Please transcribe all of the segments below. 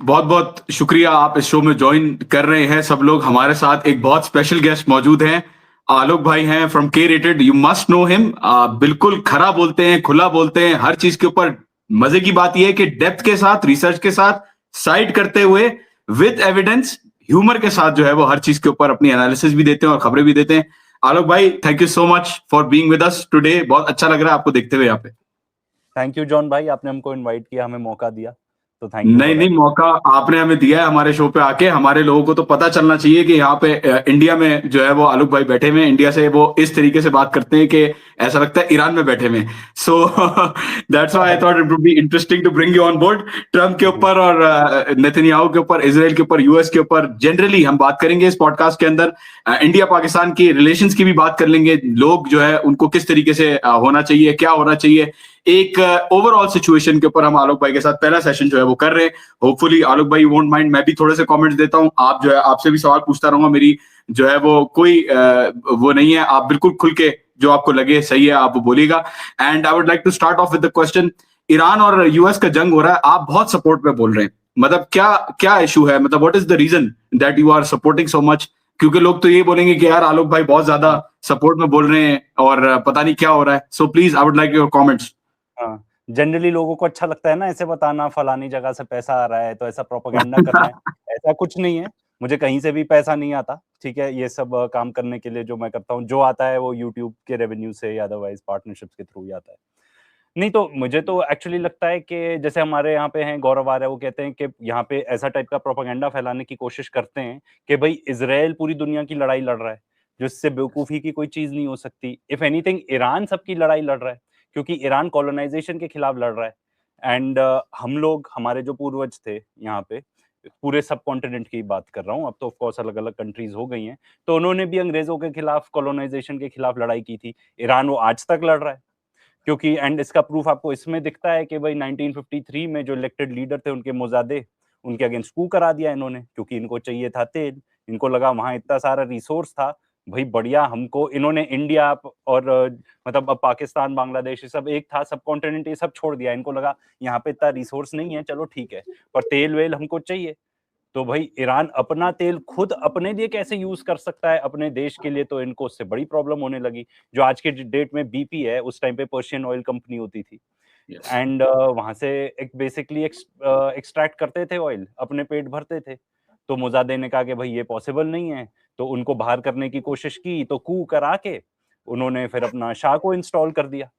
बहुत बहुत शुक्रिया आप इस शो में ज्वाइन कर रहे हैं सब लोग। हमारे साथ एक बहुत स्पेशल गेस्ट मौजूद हैं। आलोक भाई हैं फ्रॉम के rated, you must know him. बिल्कुल खरा बोलते हैं, खुला बोलते हैं हर चीज के ऊपर। मजे की बात यह है कि डेप्थ के साथ, रिसर्च के साथ, साइड करते हुए, विद एविडेंस, ह्यूमर के साथ जो है वो हर चीज के ऊपर अपनी एनालिसिस भी देते हैं और खबरें भी देते हैं। आलोक भाई, thank you so much for being with us today. बहुत अच्छा लग रहा है आपको देखते हुए यहाँ पे। थैंक यू जॉन भाई, आपने हमको इनवाइट किया, हमें मौका दिया, तो थैंक यू नहीं फॉर नहीं, दैट। मौका आपने हमें दिया है हमारे शो पे आके। हमारे लोगों को तो पता चलना चाहिए कि यहाँ पे इंडिया में जो है वो आलोक भाई बैठे हुए हैं। इंडिया से वो इस तरीके से बात करते हैं कि ऐसा लगता है ईरान में बैठे हुए हैं। So that's why I thought it would be interesting to bring you on board. Trump के ऊपर और नेतन्याहू के ऊपर, इसराइल के ऊपर, यूएस के ऊपर जनरली हम बात करेंगे इस पॉडकास्ट के अंदर। इंडिया पाकिस्तान की रिलेशंस की भी बात कर लेंगे। लोग जो है उनको किस तरीके से होना चाहिए, क्या होना चाहिए, एक ओवरऑल सिचुएशन के ऊपर हम आलोक भाई के साथ पहला सेशन जो है वो कर रहे हैं। होपफुली आलोक भाई वोंट माइंड, मैं भी थोड़े से कमेंट्स देता हूं। आप जो है, आपसे भी सवाल पूछता रहूंगा। मेरी जो है वो कोई वो नहीं है। आप बिल्कुल खुल के जो आपको लगे सही है आप वो बोलिएगा। And I would like to start off with the question. Iran और यूएस का जंग हो रहा है, आप बहुत सपोर्ट में बोल रहे हैं। मतलब क्या क्या इशू है? मतलब what is the reason that you are supporting so much? क्योंकि लोग तो ये बोलेंगे कि यार आलोक भाई बहुत ज्यादा सपोर्ट में बोल रहे हैं और पता नहीं क्या हो रहा है। So please I would like your comments. हाँ, जनरली लोगों को अच्छा लगता है ना ऐसे बताना, फलानी जगह से पैसा आ रहा है तो ऐसा प्रोपेगेंडा करना है। ऐसा कुछ नहीं है, मुझे कहीं से भी पैसा नहीं आता, ठीक है। ये सब काम करने के लिए जो मैं करता हूँ, जो आता है वो यूट्यूब के रेवेन्यू से या अदरवाइज पार्टनरशिप्स के थ्रू ही आता है। नहीं तो मुझे तो एक्चुअली लगता है कि जैसे हमारे यहाँ पे हैं गौरव आर्य, वो कहते हैं कि यहाँ पे ऐसा टाइप का प्रोपेगेंडा फैलाने की कोशिश करते हैं कि भाई इजराइल पूरी दुनिया की लड़ाई लड़ रहा है, जिससे बेवकूफ़ी की कोई चीज़ नहीं हो सकती। इफ एनीथिंग ईरान सबकी लड़ाई लड़ रहा है, क्योंकि ईरान कॉलोनाइजेशन के खिलाफ लड़ रहा है। एंड हम लोग, हमारे जो पूर्वज थे यहाँ पे, पूरे सब कॉन्टिनेंट की बात कर रहा हूँ, अब तो ऑफ कोर्स अलग-अलग कंट्रीज हो गई हैं, तो उन्होंने भी अंग्रेज़ों के खिलाफ, कॉलोनाइजेशन के खिलाफ लड़ाई की थी। ईरान वो आज तक लड़ रहा है। क्योंकि एंड इसका प्रूफ आपको इसमें दिखता है कि भाई 1953 में जो इलेक्टेड लीडर थे उनके मोज़ादे, उनके अगेंस्ट कू करा दिया इन्होंने, क्योंकि इनको चाहिए था तेल। इनको लगा वहाँ इतना सारा रिसोर्स था, भाई बढ़िया, हमको इन्होंने इंडिया और मतलब अब पाकिस्तान, बांग्लादेश ये सब एक था, सब कॉन्टिनेंट ये सब छोड़ दिया। इनको लगा यहाँ पे इतना रिसोर्स नहीं है, चलो ठीक है, पर तेल-वेल हमको चाहिए। तो भाई ईरान अपना तेल खुद अपने लिए कैसे यूज कर सकता है अपने देश के लिए, तो इनको उससे बड़ी प्रॉब्लम होने लगी। जो आज के डेट में बीपी है, उस टाइम पे पर्शियन ऑयल कंपनी होती थी। Yes. एंड वहां से एक बेसिकली एक्सट्रैक्ट करते थे ऑयल, अपने पेट भरते थे। तो मुजादे ने कहा कि भाई ये पॉसिबल नहीं है, तो उनको बाहर करने की कोशिश की, तो कू करा के उन्होंने फिर अपना शाह को इंस्टॉल कर दिया।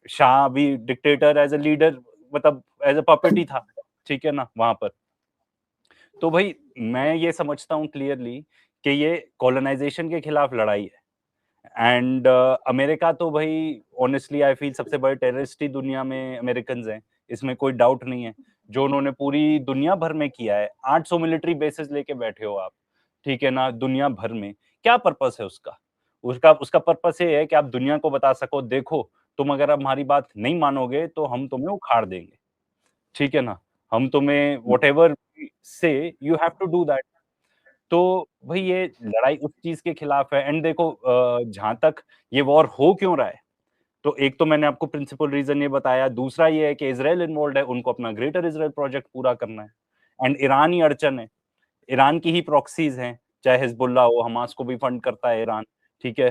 शाह भी डिक्टेटर एज ए लीडर, मतलब एज ए पपेट ही था, ठीक है ना वहां पर। तो भाई मैं ये समझता हूँ क्लियरली कि ये कॉलोनाइजेशन के खिलाफ लड़ाई है। एंड अमेरिका तो भाई ऑनेस्टली आई फील सबसे बड़े टेररिस्ट ही दुनिया में अमेरिकन हैं, इसमें कोई डाउट नहीं है। जो उन्होंने पूरी दुनिया भर में किया है, 800 मिलिट्री बेसिस लेके बैठे हो आप, ठीक है ना, दुनिया भर में। क्या पर्पस है उसका? उसका उसका पर्पस ये है कि आप दुनिया को बता सको, देखो तुम अगर हमारी बात नहीं मानोगे तो हम तुम्हें उखाड़ देंगे, ठीक है ना। हम तुम्हें व्हाटएवर से you have to do that. तो भाई ये लड़ाई उस चीज के खिलाफ है। एंड देखो जहां तक ये वॉर हो क्यों रहा है, तो एक तो मैंने आपको प्रिंसिपल रीजन ये बताया, दूसरा ये है कि इजराइल इन्वॉल्व है, उनको अपना ग्रेटर इजराइल प्रोजेक्ट पूरा करना है। एंड ईरान ही अड़चन है, ईरान की ही प्रॉक्सीज हैं, चाहे हिजबुल्ला हो, हमास को भी फंड करता है ईरान, ठीक है।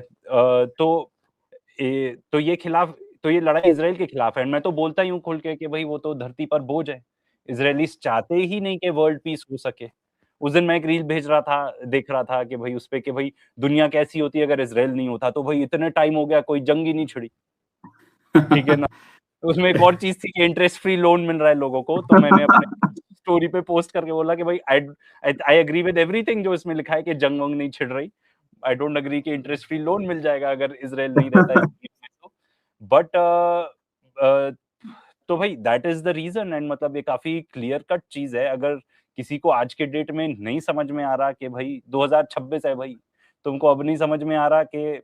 तो ये खिलाफ, तो ये लड़ाई इजराइल के खिलाफ है। मैं तो बोलता ही हूँ खुल के कि भाई वो तो धरती पर बोझ है। इजरायलीज चाहते ही नहीं कि वर्ल्ड पीस हो सके। उस दिन मैं एक रील भेज रहा था, देख रहा था कि भाई उसपे कि भाई दुनिया कैसी होती अगर इज़राइल नहीं होता, तो भाई इतने टाइम हो गया कोई जंग ही नहीं छिड़ी, ठीक है ना? तो उसमें एक और चीज़ थी कि इंटरेस्ट फ्री लोन मिल रहा है लोगों को, तो मैंने अपने स्टोरी पे पोस्ट करके बोला कि भाई आई आई एग्री विद एवरीथिंग जो इसमें लिखा है कि जंग-वंग नहीं छिड़ रही। आई डोंट एग्री कि इंटरेस्ट फ्री लोन मिल जाएगा अगर इज़राइल नहीं रहता इस चीज़ में तो। बट तो भाई that is the reason. And मतलब ये काफ़ी क्लियर कट चीज़ है। अगर किसी को आज के डेट में नहीं समझ में आ रहा कि भाई 2026 है भाई, तुमको अब नहीं समझ में आ रहा कि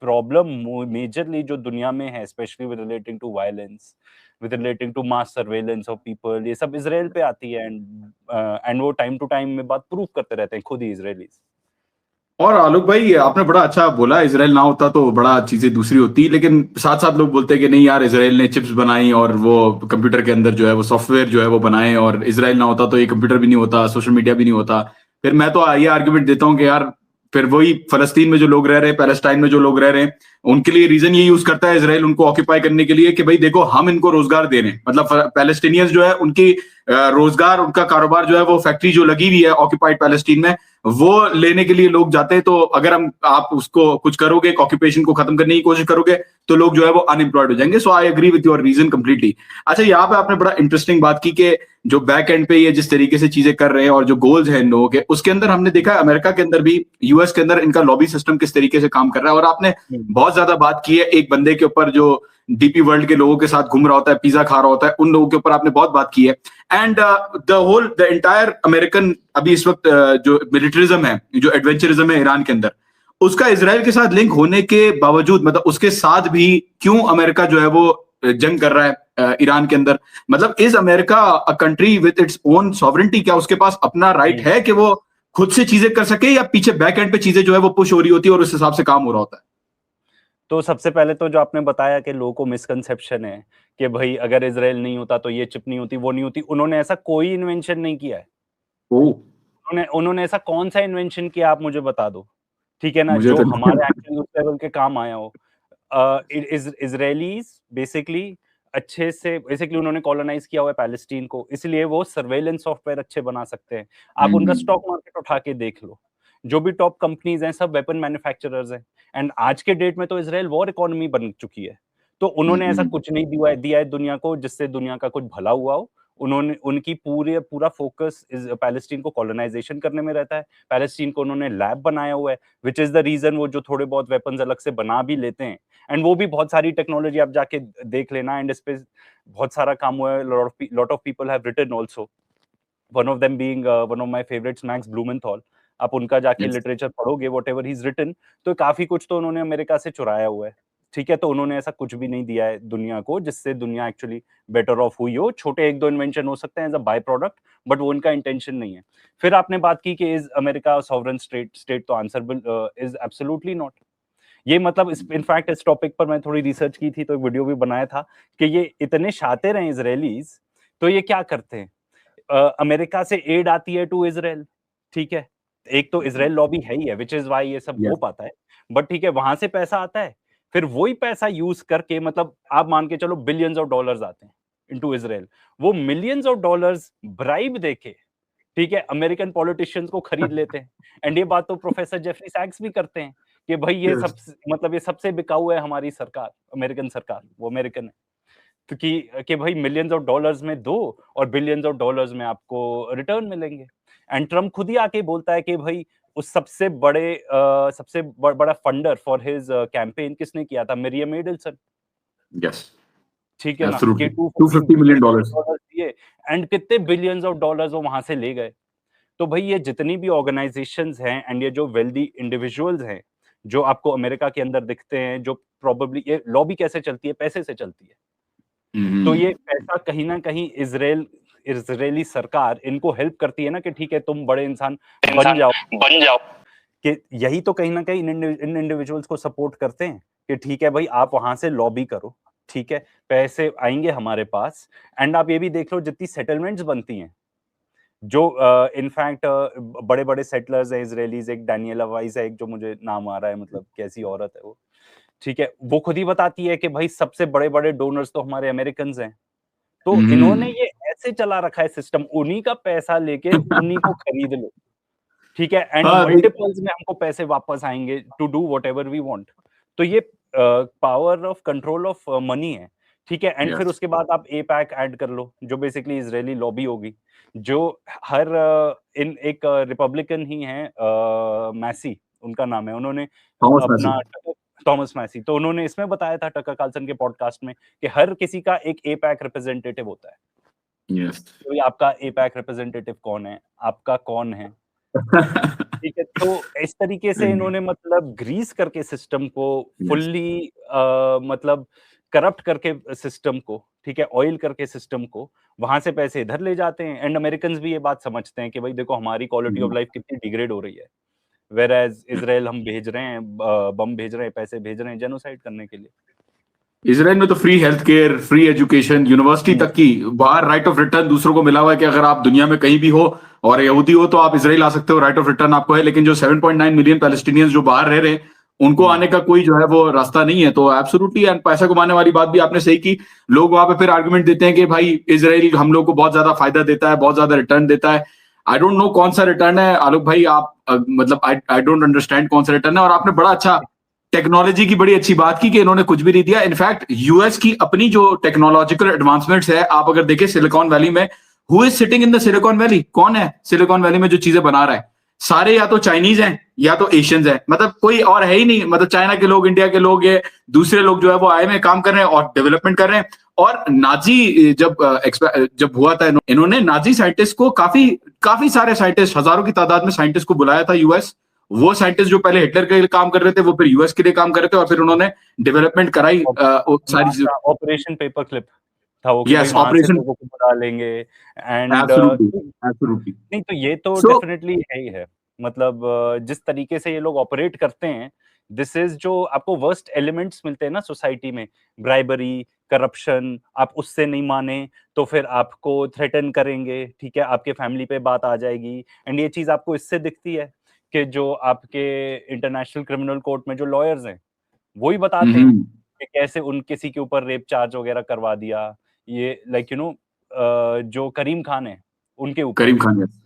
प्रॉब्लम मेजरली जो दुनिया में है, specially with relating to violence, with relating to mass surveillance of people, ये सब इज़राइल पे आती है। एंड वो टाइम टू टाइम में बात प्रूव करते रहते हैं खुद ही इज़राइलीज़। और आलोक भाई आपने बड़ा अच्छा बोला, इसराइल ना होता तो बड़ा चीजें दूसरी होती, लेकिन साथ साथ लोग बोलते हैं कि नहीं यार, इसराइल ने चिप्स बनाई और वो कंप्यूटर के अंदर जो है वो सॉफ्टवेयर जो है वो बनाए, और इसराइल ना होता तो ये कंप्यूटर भी नहीं होता, सोशल मीडिया भी नहीं होता। फिर मैं तो ये आर्ग्यूमेंट देता हूँ कि यार, फिर वही फलस्तीन में जो लोग रह रहे हैं, पैलेस्टाइन में जो लोग रह रहे हैं, उनके लिए रीजन ये यूज करता है इसराइल उनको ऑक्यूपाई करने के लिए कि भाई देखो हम इनको रोजगार दे रहे हैं। मतलब पैलेस्टीनियंस जो है उनकी रोजगार, उनका कारोबार जो है वो फैक्ट्री जो लगी हुई है ऑक्यूपाइड पैलेस्टीन में, वो लेने के लिए लोग जाते हैं। तो अगर आप उसको कुछ करोगे, ऑक्यूपेशन को खत्म करने की कोशिश करोगे, तो लोग जो है वो अनएम्प्लॉयड हो जाएंगे। So I agree with your reason completely. अच्छा, यहाँ पे आपने बड़ा इंटरेस्टिंग बात की कि जो बैक एंड पे ये जिस तरीके से चीजें कर रहे हैं और जो गोल्स हैं इन लोगों के, उसके अंदर हमने देखा अमेरिका के अंदर भी, यूएस के अंदर इनका लॉबी सिस्टम किस तरीके से काम कर रहा है। और आपने बहुत ज्यादा बात की है एक बंदे के ऊपर जो डीपी वर्ल्ड के लोगों के साथ घूम रहा होता है, पिज्जा खा रहा होता है, उन लोगों के ऊपर आपने बहुत बात की है। एंड द एंटायर अमेरिकन अभी इस वक्त जो मिलिट्रिज्म है, जो एडवेंचरिज्म है ईरान के अंदर, उसका इसराइल के साथ लिंक होने के बावजूद, मतलब उसके साथ भी क्यों अमेरिका जो है वो जंग कर रहा है ईरान के अंदर? मतलब is America a country with its own sovereignty? क्या उसके पास अपना राइट है कि वो खुद से चीजें कर सके, या पीछे बैक एंड पे चीजें जो है वो पुश हो रही होती है और उस हिसाब से काम हो रहा होता है? तो सबसे पहले तो जो आपने बताया कि लोगों को मिसकंसेप्शन है कि भाई अगर इज़राइल नहीं होता तो ये चिप नहीं होती, वो नहीं होती। उन्होंने ऐसा कोई इन्वेंशन नहीं किया है। ओ, उन्होंने ऐसा कौन-सा इन्वेंशन किया आप मुझे बता दो, ठीक है ना? मुझे जो तो हमारे एक्चुअली उस लेवल के काम आया हो। इज़राइलीज़ बेसिकली उन्होंने कॉलोनाइज़ किया हुआ है पैलेस्टीन को, इसलिए वो सर्वेलेंस सॉफ्टवेयर अच्छे बना सकते हैं। आप उनका स्टॉक मार्केट उठा के देख लो। जो भी टॉप कंपनीज़ हैं, सब वेपन मैन्युफैक्चरर्स हैं एंड आज के डेट में तो इज़राइल वॉर इकोनॉमी बन चुकी है। तो उन्होंने ऐसा कुछ नहीं दिया है दुनिया को जिससे दुनिया का कुछ भला हुआ हो। उन्होंने उनकी पूरा फ़ोकस इस पैलेस्टीन को कॉलोनाइज़ेशन करने में रहता है। पैलेस्टीन को उन्होंने लैब बनाया हुआ है, व्हिच इज़ द रीज़न वो जो थोड़े बहुत वेपन्स अलग से बना भी लेते हैं एंड वो भी बहुत सारी टेक्नोलॉजी आप जाके देख लेना एंड इस पे बहुत सारा काम हुआ है। Lot of people have written also, one of them being one of my favourites Max Blumenthal. आप उनका जाके यस। लिटरेचर पढ़ोगे व्हाटएवर ही इज़ रिटन, तो काफ़ी कुछ तो उन्होंने अमेरिका से चुराया हुआ है। ठीक है? तो उन्होंने ऐसा कुछ भी नहीं दिया है दुनिया को जिससे दुनिया एक्चुअली बेटर ऑफ हुई हो। छोटे 1-2 इन्वेंशन हो सकते हैं as a by product, but वो उनका इंटेंशन नहीं है। फिर आपने बात की कि is America a sovereign state, तो आंसर इज़ एब्सोल्यूटली नॉट। ये मतलब इस इनफैक्ट इस टॉपिक पर मैं थोड़ी रिसर्च की थी, तो एक वीडियो भी बनाया था कि ये इतने शातिर हैं इज़राइलीज़, तो ये क्या करते हैं? अमेरिका से एड आती है टू इज़राइल, ठीक है? एक तो इज़राइल लॉबी है ही है, व्हिच इज़ व्हाई ये सब हो यस। पाता है। बट ठीक है, वहाँ से पैसा आता है, फिर वही पैसा यूज़ करके मतलब आप मान के चलो बिलियंस ऑफ डॉलर्स आते हैं इंटू इज़राइल। वो मिलियंस ऑफ डॉलर्स ब्राइब देके, ठीक है, अमेरिकन पॉलिटिशियंस को खरीद लेते हैं। एंड ये बात तो प्रोफेसर जेफरी सैक्स भी करते हैं कि भाई ये यस। मतलब ये सबसे बिकाऊ है हमारी सरकार, अमेरिकन सरकार, वो अमेरिकन है। कि भाई मिलियंस ऑफ डॉलर्स में दो और बिलियंस ऑफ डॉलर्स में आपको रिटर्न मिलेंगे। एंड ट्रम्प खुद ही आके बोलता है कि भाई उस सबसे बड़ा फंडर फॉर हिज कैंपेन किसने किया था? Miriam Adelson, yes. ठीक है ना? कि absolutely. 250 $250 million million dollars. Dollars दिए एंड कितने बिलियंस ऑफ डॉलर्स वो वहां से ले गए। तो भाई ये जितनी भी ऑर्गेनाइजेशंस हैं एंड ये जो वेल्दी इंडिविजुअल्स हैं, जो आपको अमेरिका के अंदर दिखते हैं, जो प्रोबेबली ये लॉबी कैसे चलती है? पैसे से चलती है। तो ये पैसा कहीं न कहीं इज़राइली सरकार इनको हेल्प करती है ना कि ठीक है, तुम बड़े इंसान बन जाओ। कि यही तो कहीं न कहीं इन इंडिविजुअल्स को सपोर्ट करते हैं कि ठीक है भाई, आप वहाँ से लॉबी करो, ठीक है? पैसे आएँगे हमारे पास एंड आप ये भी देख लो जितनी सेटलमेंट्स बनती हैं, जो इनफैक्ट बड़े-बड़े सेटलर्स हैं इज़राइलीज़, एक डानिएला वाइस है, एक जो मुझे नाम आ रहा है, मतलब कैसी औरत है वो, ठीक है? वो खुद ही बताती है कि भाई सबसे बड़े-बड़े डोनर्स तो हमारे अमेरिकन्स हैं। तो इन्होंने ये ऐसे चला रखा है सिस्टम, उन्हीं का पैसा लेके उन्हीं को खरीद लो, ठीक है? एंड हाँ, मल्टीपल्स में हमको पैसे वापस आएँगे to do whatever we want. तो ये power of control of money है, ठीक है? एंड फिर यस। उसके बाद आप एपैक ऐड कर लो, जो बेसिकली इज़राइली लॉबी होगी, जो हर इन एक रिपब्लिकन ही हैं, मैसी उनका नाम है, उन्होंने थॉमस मैसी। अपना थॉमस मैसी, तो उन्होंने इसमें बताया था टकर कार्लसन के पॉडकास्ट में कि हर किसी का एक एपैक रिप्रेजेंटेटिव होता है। यस। तो ये आपका एपैक रिप्रेजेंटेटिव कौन है? आपका कौन है? ठीक है, तो इस तरीके से इन्होंने मतलब ग्रीस करके सिस्टम को यस। फुल्ली मतलब करप्ट करके सिस्टम को, ठीक है, ऑयल करके सिस्टम को, वहाँ से पैसे इधर ले जाते हैं एंड अमेरिकन्स भी ये बात समझते हैं कि भाई देखो हमारी क्वालिटी ऑफ लाइफ कितनी डिग्रेड हो रही है। वेयर एज इजराइल हम भेज रहे हैं, बम भेज रहे हैं, पैसे भेज रहे हैं जेनोसाइड करने के लिए। इसराइल में तो free health care, free education, university तक की, बाहर राइट ऑफ रिटर्न दूसरों को मिला हुआ है कि अगर आप दुनिया में कहीं भी हो और यहूदी हो तो आप इसराइल आ सकते हो, राइट ऑफ रिटर्न आपको है। लेकिन जो 7.9 मिलियन पैलेस्टीनियंस जो बाहर रह रहे हैं उनको आने का कोई जो है वो रास्ता नहीं है। तो एब्सोल्युटली, एंड पैसा कमाने वाली बात भी आपने सही की। लोग वहां पे फिर आर्गुमेंट देते हैं कि भाई इसराइल हम लोग को बहुत ज्यादा फायदा देता है, बहुत ज्यादा रिटर्न देता है। आई डोंट नो कौन सा रिटर्न है आलोक भाई, आप मतलब आई डोंट अंडरस्टैंड कौन सा रिटर्न है। और आपने बड़ा अच्छा टेक्नोलॉजी की बड़ी अच्छी बात की कि इन्होंने कुछ भी नहीं दिया। इनफैक्ट यूएस की अपनी जो टेक्नोलॉजिकल एडवांसमेंट्स है, आप अगर देखें सिलिकॉन वैली में, who is sitting in the silicon valley, कौन है सिलिकॉन वैली में जो चीजें बना रहा है? सारे या तो चाइनीज हैं या तो एशियंस हैं, मतलब कोई और है ही नहीं। मतलब चाइना के लोग, इंडिया के लोग, ये दूसरे लोग जो है वो आए में काम कर रहे हैं और डेवलपमेंट कर रहे हैं। और नाजी जब हुआ था, इन्होंने नाजी साइंटिस्ट को काफी सारे साइंटिस्ट, हजारों की तादाद में साइंटिस्ट को बुलाया था यूएस। वो साइंटिस्ट जो पहले हिटलर के लिए काम कर रहे थे वो फिर यूएस के लिए काम कर रहे थे और फिर उन्होंने डेवलपमेंट कराई सारी। ऑपरेशन पेपर क्लिप था वो कि यस, भाई वहां से ऑपरेशन, लोगों को बुला लेंगे एंड एब्सोल्युटली, एब्सोल्युटली। नहीं तो ये तो सो डेफिनेटली है ही है। मतलब जिस तरीके से ये लोग ऑपरेट करते हैं, दिस इज जो आपको वर्स्ट एलिमेंट्स मिलते हैं ना सोसाइटी में, ब्राइबरी, करप्शन, आप उससे नहीं माने तो फिर आपको थ्रेटन करेंगे, ठीक है, आपके फैमिली पे बात आ जाएगी। एंड ये चीज आपको इससे दिखती है कि जो आपके इंटरनेशनल क्रिमिनल कोर्ट में जो लॉयर्स हैं वही बताते हैं कि कैसे उन किसी के ऊपर रेप चार्ज वगैरह करवा दिया। ये लाइक जो करीम खान है उनके ऊपर करीम खान, यस,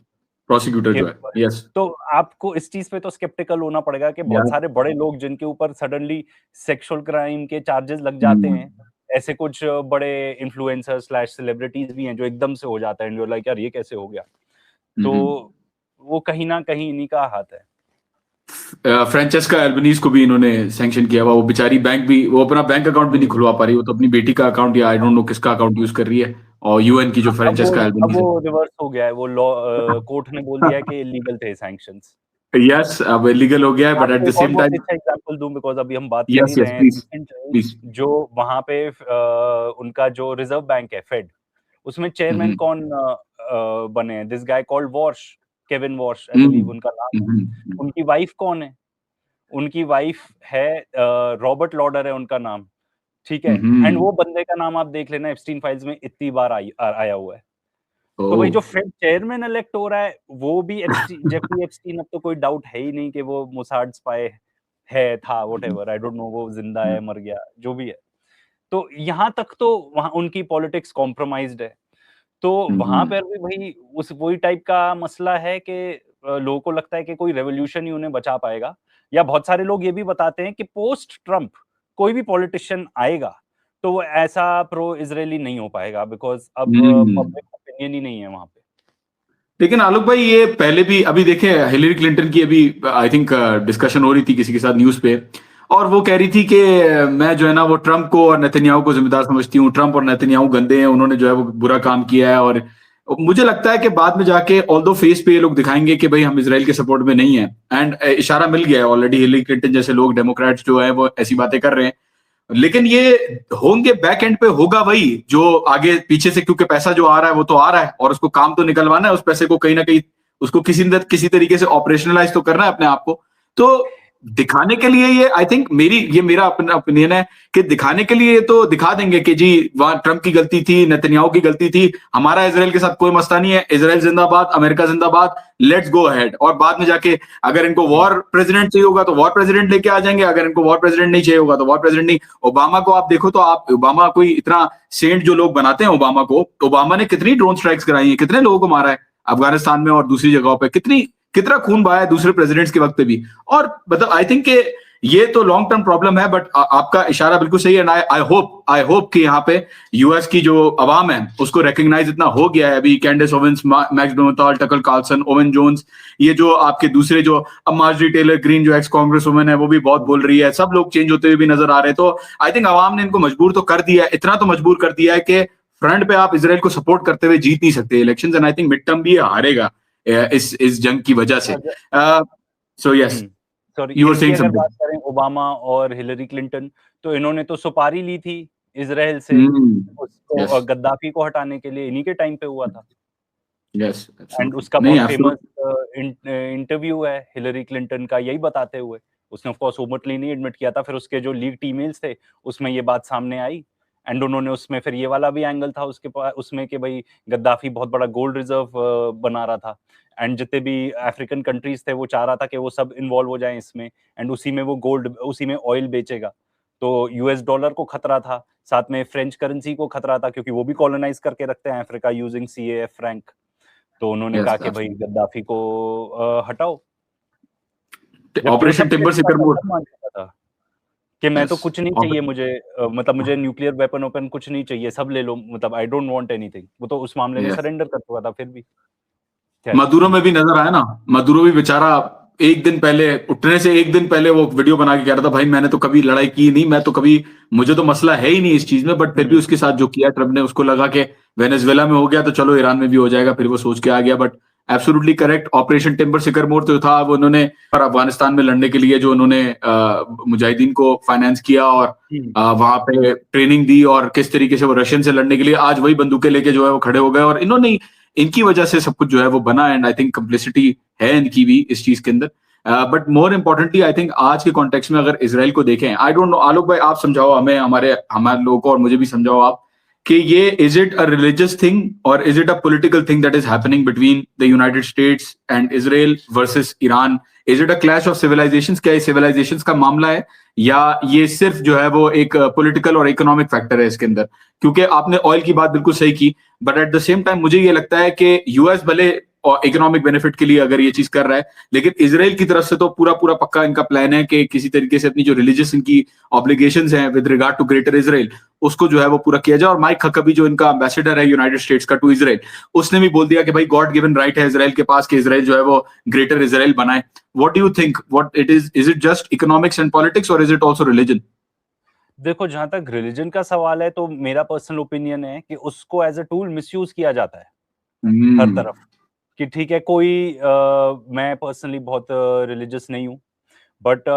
प्रोसिक्यूटर के जो है, ऊपर। यस। तो आपको इस चीज पे तो स्केप्टिकल होना पड़ेगा कि बहुत यार, सारे बड़े लोग जिनके ऊपर सडनली सेक्सुअल क्राइम के चार्जेस लग जाते हैं, ऐसे कुछ बड़े इन्फ्लुएंसर स्लैश सेलिब्रिटीज भी हैं जो एकदम से हो जाता है, लाइक यार ये कैसे हो गया। तो वो कहीं ना कहीं इन्हीं का हाथ है। फ्रांचेस्का एल्बनीज को भी इन्होंने सैंक्शन किया हुआ। वो बेचारी बैंक भी, वो अपना बैंक अकाउंट भी नहीं खुलवा पा रही। वो तो अपनी बेटी का अकाउंट या आई डोंट नो किसका अकाउंट यूज कर रही है। और यूएन की जो फ्रांचेस्का अब एल्बनीज वो रिवर्स हो गया है, वो लॉ कोर्ट ने बोल दिया है है, कि इलीगल थे सैंक्शंस। यस, अब लीगल हो गया है, बट एट आपको द एक और सेम बहुत टाइम, अच्छा एग्जांपल दूं, बिकॉज अभी हम बात कर ही यस रहे यस, हैं प्लीज रिसेंटली। प्लीज। जो वहां पे उनका जो रिजर्व बैंक है फेड, उसमें चेयरमैन कौन बने हैं? This guy called Warsh, Kevin Warsh I believe उनका नाम है। उनकी वाइफ कौन है? उनकी वाइफ है रॉबर्ट लॉडर है उनका नाम, ठीक है। एंड वो बंदे का नाम आप देख लेना, एप्स्टीन फाइल्स में इतनी बार आया हुआ है। तो भाई जो फेड चेयरमैन इलेक्ट हो रहा है वो भी जेफरी एप्स्टीन, अब तो कोई डाउट है ही नहीं कि वो मोसाड स्पाई है, था, व्हाटएवर, आई डोंट नो वो जिंदा है, मर गया, जो भी है। तो यहाँ तक तो वहां उनकी पॉलिटिक्स कॉम्प्रोमाइज्ड है। तो वहां पर भी भाई उस वही टाइप का मसला है कि लोगों को लगता है कि कोई रेवोल्यूशन ही उन्हें बचा पाएगा। या बहुत सारे लोग ये भी बताते हैं कि पोस्ट ट्रम्प कोई भी पॉलिटिशियन आएगा तो वो ऐसा प्रो इजरायली नहीं हो पाएगा, बिकॉज अब पब्लिक ओपिनियन ही नहीं है वहां पे। लेकिन आलोक भाई, ये पहले भी अभी देखे, हिलरी क्लिंटन की अभी आई थिंक डिस्कशन हो रही थी किसी के साथ न्यूज पे, और वो कह रही थी कि मैं जो है ना वो ट्रम्प को और नेतन्याहू को जिम्मेदार समझती हूँ। ट्रम्प और नेतन्याहू गंदे हैं, उन्होंने जो है वो बुरा काम किया है। और मुझे लगता है कि बाद में जाके ऑल्दो फेस पे ये लोग दिखाएंगे कि भाई हम इसराइल के सपोर्ट में नहीं है। एंड इशारा मिल गया है ऑलरेडी, हिलरी क्लिंटन जैसे लोग, डेमोक्रेट्स जो है वो ऐसी बातें कर रहे हैं। लेकिन ये होंगे बैक एंड पे, होगा वही जो आगे पीछे से, क्योंकि पैसा जो आ रहा है वो तो आ रहा है और उसको काम तो निकलवाना है। उस पैसे को कहीं ना कहीं उसको किसी तरीके से ऑपरेशनलाइज तो करना है अपने आप को। तो दिखाने के लिए ये, आई थिंक मेरा अपना ओपिनियन है कि दिखाने के लिए तो दिखा देंगे कि जी वहां ट्रम्प की गलती थी, नेतन्याहू की गलती थी, हमारा इसराइल के साथ कोई मसला नहीं है, इसराइल जिंदाबाद, अमेरिका जिंदाबाद, लेट्स गो अहेड। और बाद में जाके अगर इनको वॉर प्रेसिडेंट चाहिए होगा तो वॉर प्रेसिडेंट लेके आ जाएंगे, अगर इनको वॉर प्रेसिडेंट नहीं चाहिए होगा तो वॉर प्रेसिडेंट नहीं। ओबामा को आप देखो तो आप, ओबामा कोई इतना सेंट जो लोग बनाते हैं ओबामा को, ओबामा ने कितनी ड्रोन स्ट्राइक्स कराई है, कितने लोगों को मारा है अफगानिस्तान में और दूसरी जगहों पे, कितना खून बहाया है दूसरे प्रेसिडेंट्स के वक्त पे भी। और मतलब आई थिंक के ये तो लॉन्ग टर्म प्रॉब्लम है, बट आपका इशारा बिल्कुल सही है। आई होप कि यहाँ पे यूएस की जो अवाम है उसको रिकॉग्नाइज इतना हो गया है। अभी Candace Owens, Max Blumenthal, Tucker Carlson, Owen Jones, ये जो आपके दूसरे जो मार्जरी टेलर ग्रीन जो एक्स कांग्रेस वुमेन है वो भी बहुत बोल रही है, सब लोग चेंज होते हुए भी नजर आ रहे हैं। तो आई थिंक अवाम ने इनको मजबूर तो कर दिया है, इतना तो मजबूर कर दिया है कि फ्रंट पे आप इसराइल को सपोर्ट करते हुए जीत नहीं सकते election. And I think midterm भी हारेगा इस जंग की वजह से। So yes, sorry, you are इनकी सेइंग अगर समथिंग। बात करें ओबामा और हिलरी क्लिंटन, तो इन्होंने तो सुपारी ली थी इजराइल से उसको यस गद्दाफी को हटाने के लिए, इन्हीं के टाइम पे हुआ था। यस, एंड एब्सोल्युटली, उसका नहीं बहुत फेमस एब्सोल्युटली। इंटरव्यू है हिलरी क्लिंटन का यही बताते हुए। उसने ऑफ कोर्स ओपनली नहीं एडमिट किया था, फिर उसके जो लीक्ड ईमेल्स थे उसमें ये बात सामने आई एंड उन्होंने उसमें फिर ये वाला भी एंगल था उसमें कि भाई गद्दाफी बहुत बड़ा गोल्ड रिजर्व बना रहा था एंड जितने भी अफ्रीकन कंट्रीज थे वो चाह रहा था कि वो सब इन्वॉल्व हो जाएं इसमें एंड उसी में वो गोल्ड उसी में ऑयल बेचेगा। तो यूएस डॉलर को खतरा था, साथ में फ्रेंच करेंसी को खतरा था क्योंकि वो भी कॉलोनाइज करके रखते हैं अफ्रीका यूजिंग सीएएफ फ्रैंक। तो उन्होंने यस, कहा कि भाई गद्दाफी को हटाओ। Operation Timber Sycamore. मान चुका था कि मैं तो यस, कुछ नहीं चाहिए मुझे, मतलब मुझे न्यूक्लियर वेपन ओपन कुछ नहीं चाहिए, सब ले लो, मतलब आई डोंट वांट एनीथिंग। वो तो उस मामले में यस। सरेंडर कर चुका था फिर भी। खैर मदुरो में ठीक भी नजर आया ना, मदुरो भी बेचारा एक दिन पहले, उठने से एक दिन पहले वो वीडियो बना के कह रहा था भाई मैंने तो कभी लड़ाई की नहीं, मैं तो कभी, मुझे तो मसला है ही नहीं इस चीज में, बट फिर भी उसके साथ जो किया ट्रम्प ने, उसको लगा कि वेनेजुएला में हो गया तो चलो ईरान में भी हो जाएगा, फिर वो सोच के आ गया। But absolutely correct, Operation Timber Sycamore जो था वो उन्होंने अफगानिस्तान में लड़ने के लिए जो उन्होंने मुजाहिदीन को फाइनेंस किया और वहां पे ट्रेनिंग दी, और किस तरीके से वो रशियन से लड़ने के लिए आज वही बंदूकें लेके जो है वो खड़े हो गए, और इन्होंने, इनकी वजह से सब कुछ जो है वो बना। एंड आई थिंक कम्प्लिसिटी है इनकी भी इस चीज के अंदर। But more importantly I think आज के कॉन्टेक्स्ट में अगर इसराइल को देखें, आई डोंट नो, आलोक भाई आप समझाओ हमें, हमारे हमारे लोगों को, और मुझे भी समझाओ आप कि ये is it a religious thing और is it a political thing that is happening between the United States and Israel versus Iran? Is it a clash of civilisations? क्या ये सिविलाइजेशंस का मामला है, या ये सिर्फ जो है वो एक पॉलिटिकल और इकोनॉमिक फैक्टर है इसके अंदर? क्योंकि आपने ऑयल की बात बिल्कुल सही की, but at the same time मुझे ये लगता है कि यूएस भले और इकोनॉमिक बेनिफिट के लिए अगर ये चीज कर रहा है, लेकिन इसराइल की तरफ से तो पूरा पूरा पक्का इनका प्लान है कि किसी तरीके से अपनी जो रिलीजियस इनकी ऑब्लिगेशंस हैं with regard to greater Israel, उसको जो है वो पूरा किया जाए। और माइक हकबी जो इनका एम्बेसडर है यूनाइटेड स्टेट्स का टू इसराइल, उसने भी बोल दिया कि भाई गॉड गिवन राइट है इसराइल के पास कि इसराइल जो है वो ग्रेटर इसराइल बनाए। What do you think, what it is it just economics and politics और इज इट आल्सो रिलीजन? देखो जहां तक रिलीजन का सवाल है तो मेरा पर्सनल ओपिनियन है कि उसको एज अ टूल मिसयूज किया जाता है हर तरफ। कि ठीक है कोई मैं पर्सनली बहुत रिलीजियस नहीं हूँ, बट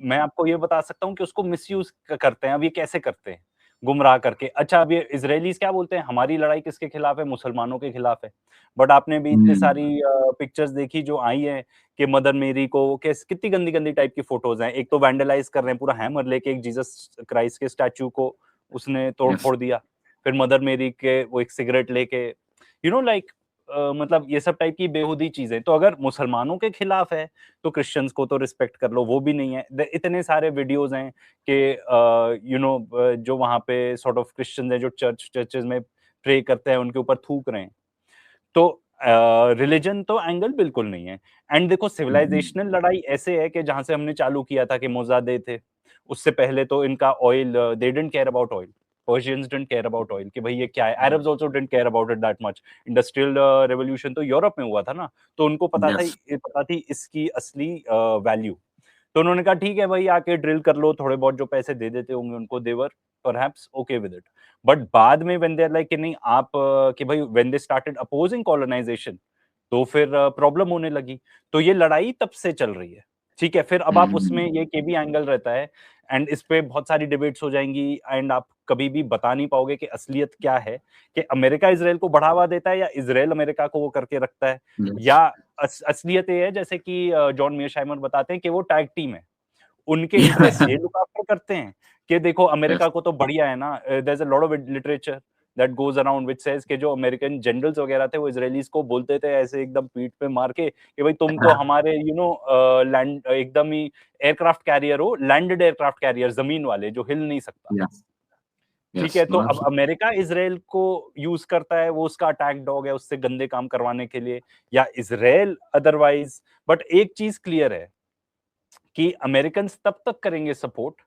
मैं आपको ये बता सकता हूँ कि उसको मिसयूज करते हैं। अब ये कैसे करते हैं? गुमराह करके। अच्छा अब ये इजरायलीज क्या बोलते हैं, हमारी लड़ाई किसके खिलाफ है? मुसलमानों के खिलाफ है। बट आपने भी इतनी सारी पिक्चर्स देखी जो आई हैं कि मदर मेरी को कितनी गंदी गंदी टाइप की फोटोज हैं। एक तो वैंडलाइज कर रहे हैं, पूरा हैमर लेके एक जीसस क्राइस्ट के स्टैचू को उसने तोड़ फोड़ दिया। फिर मदर मेरी के वो एक सिगरेट लेके लाइक मतलब ये सब टाइप की बेहुदी चीजें। तो अगर मुसलमानों के खिलाफ है तो क्रिश्चियंस को तो रिस्पेक्ट कर लो, वो भी नहीं है। इतने सारे वीडियोस हैं कि जो वहां पे सॉर्ट ऑफ क्रिश्चियंस हैं जो चर्चेज में प्रे करते हैं उनके ऊपर थूक रहे हैं। तो रिलीजन तो एंगल बिल्कुल नहीं है। एंड देखो सिविलाइजेशनल लड़ाई ऐसे है कि जहां से हमने चालू किया था कि मोजादे थे, उससे पहले तो इनका oil, they didn't care about oil. Persians didn't care about oil कि भाई ये क्या है। Arabs also didn't care about it that much. Industrial revolution तो यूरोप में हुआ था ना, तो उनको पता थी इसकी असली वैल्यू। तो उन्होंने कहा ठीक है भाई आके ड्रिल कर लो, थोड़े बहुत जो पैसे दे देते होंगे उनको, they were perhaps okay with it. But बाद में व्हेन दे आर लाइक कि नहीं आप कि भाई when they started opposing colonisation, तो फिर प्रॉब्लम होने लगी। तो ये लड़ाई तब से चल रही है। ठीक है, फिर अब आप उसमें ये के भी एंगल रहता है एंड इस पे बहुत सारी डिबेट्स हो जाएंगी एंड आप कभी भी बता नहीं पाओगे कि असलियत क्या है, कि अमेरिका इसराइल को बढ़ावा देता है या इसराइल अमेरिका को वो करके रखता है, या असलियत ये है जैसे कि जॉन मेयरशाइमर बताते हैं कि वो टैग टीम है। उनके इंटरेस्ट ये लुक आफ्टर करते हैं कि देखो अमेरिका को तो बढ़िया है ना। There is a lot of literature that goes around which says कि जो अमेरिकन जनरल्स वगैरह थे वो इजरायलीज को बोलते थे ऐसे एकदम पीठ पे मार के कि भाई तुम तो हमारे लैंड एकदम ही एयरक्राफ्ट कैरियर हो, लैंडेड एयरक्राफ्ट कैरियर, जमीन वाले जो हिल नहीं सकता। ठीक है, तो अब अमेरिका इसराइल को यूज करता है, वो उसका अटैक डॉग है उससे गंदे काम करवाने के लिए, या इसराइल अदरवाइज। बट एक चीज क्लियर है कि अमेरिकन तब तक करेंगे सपोर्ट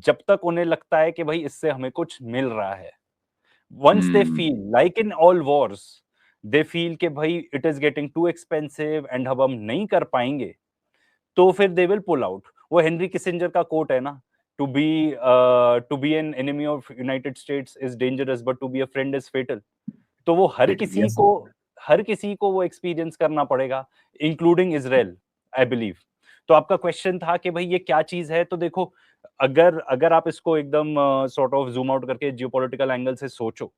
जब तक उन्हें लगता है कि भाई इससे हमें कुछ मिल रहा है। Once they feel like in all wars, they feel कि भाई it is getting too expensive and अब हम नहीं कर पाएंगे, तो फिर दे विल पुल आउट। वो हेनरी किसिंजर का कोट है ना, to be an enemy of United States is dangerous but to be a friend is fatal. तो वो हर किसी को वो एक्सपीरियंस करना पड़ेगा, इंक्लूडिंग इसराइल, आई बिलीव। तो आपका क्वेश्चन था कि भाई ये क्या चीज है, तो देखो अगर अगर आप इसको एकदम सॉर्ट ऑफ जूम आउट करके जियोपॉलिटिकल एंगल से सोचो,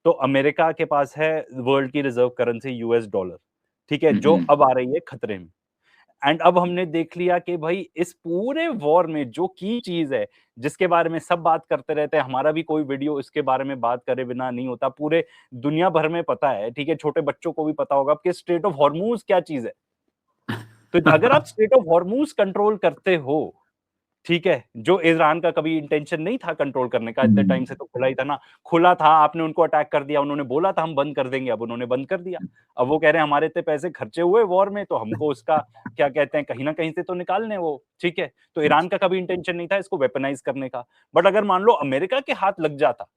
तो अमेरिका के पास है वर्ल्ड की रिजर्व करेंसी यूएस डॉलर। ठीक है, जो अब आ रही है खतरे में। एंड अब हमने देख लिया कि भाई इस पूरे वॉर में जो की चीज है, जिसके बारे में सब बात करते रहते हैं, हमारा भी कोई वीडियो इसके बारे में बात करे बिना नहीं होता, पूरे दुनिया भर में पता है, ठीक है, छोटे बच्चों को भी पता होगा कि स्ट्रेट ऑफ हॉर्मूज क्या चीज है। तो अगर आप स्ट्रेट ऑफ हॉर्मूज कंट्रोल करते हो, ठीक है, जो ईरान का कभी इंटेंशन नहीं था कंट्रोल करने का, इतने टाइम से तो खुला ही था ना, खुला था, आपने उनको अटैक कर दिया, उन्होंने बोला था हम बंद कर देंगे, अब उन्होंने बंद कर दिया। अब वो कह रहे हैं हमारे इतने पैसे खर्चे हुए वॉर में, तो हमको उसका क्या कहते हैं, कहीं ना कहीं से तो निकालने वो, ठीक है। तो ईरान का कभी इंटेंशन नहीं था इसको वेपनाइज करने का। बट अगर मान लो अमेरिका के हाथ लग जाता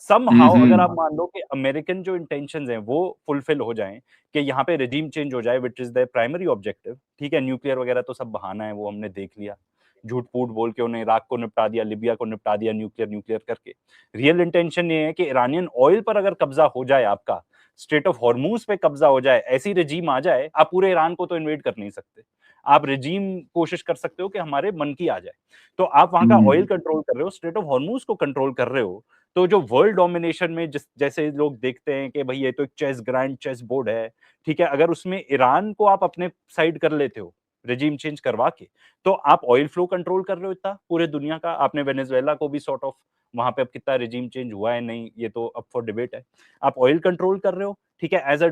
समहाउ, अगर आप मान लो कि अमेरिकन जो इंटेंशंस हैं वो फुलफिल हो जाएं, कि यहाँ पे रेजिम चेंज हो जाए, which is the primary objective, ठीक है, न्यूक्लियर वगैरह तो सब बहाना है, वो हमने देख लिया, झूठ फूट बोल के उन्हें इराक को निपटा दिया, लिबिया को निपटा दिया, न्यूक्लियर करके। रियल इंटेंशन ये है कि ईरानियन ऑयल पर अगर कब्जा हो जाए, आपका स्ट्रेट ऑफ हॉर्मूज पे कब्जा हो जाए, ऐसी रेजीम आ जाए, आप पूरे ईरान को तो इन्वेड कर नहीं सकते, आप रेजीम कोशिश कर सकते हो कि हमारे मन की आ जाए। तो आप वहां का ऑयल कंट्रोल कर रहे हो, स्ट्रेट ऑफ हॉर्मूज को कंट्रोल कर रहे हो, तो जो वर्ल्ड डोमिनेशन में जैसे लोग देखते हैं कि भाई ये तो एक ग्रैंड चेस बोर्ड है, ठीक है, अगर उसमें ईरान को आप अपने साइड कर लेते हो रेजिम चेंज करवा के, तो आप ऑयल फ्लो कंट्रोल कर रहे हो इतना पूरे दुनिया का। आपने वेनेजुएला को भी सॉर्ट ऑफ, वहां पे अब कितना रेजिम चेंज हुआ है नहीं, ये तो अप फॉर डिबेट है। आप ऑयल कंट्रोल कर रहे हो, ठीक है, एज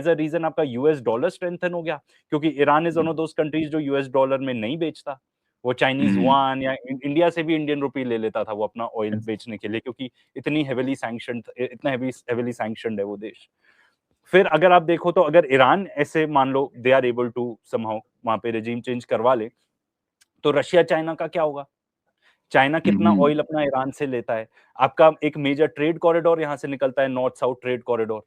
अ रीजन आपका यूएस डॉलर स्ट्रेंथन हो गया, क्योंकि Iran is one of those countries जो यूएस डॉलर में नहीं बेचता, वो चाइनीज युआन या इंडिया से भी इंडियन रुपी ले लेता था वो अपना ऑयल बेचने के लिए, क्योंकि इतनी हेविली सैंक्शनड है वो देश। फिर अगर आप देखो तो अगर ईरान ऐसे मान लो they are able to somehow वहां पे रेजिम चेंज करवा ले, तो रशिया चाइना का क्या होगा? चाइना कितना ऑयल अपना ईरान से लेता है? आपका एक मेजर ट्रेड कॉरिडोर यहाँ से निकलता है, north south trade corridor.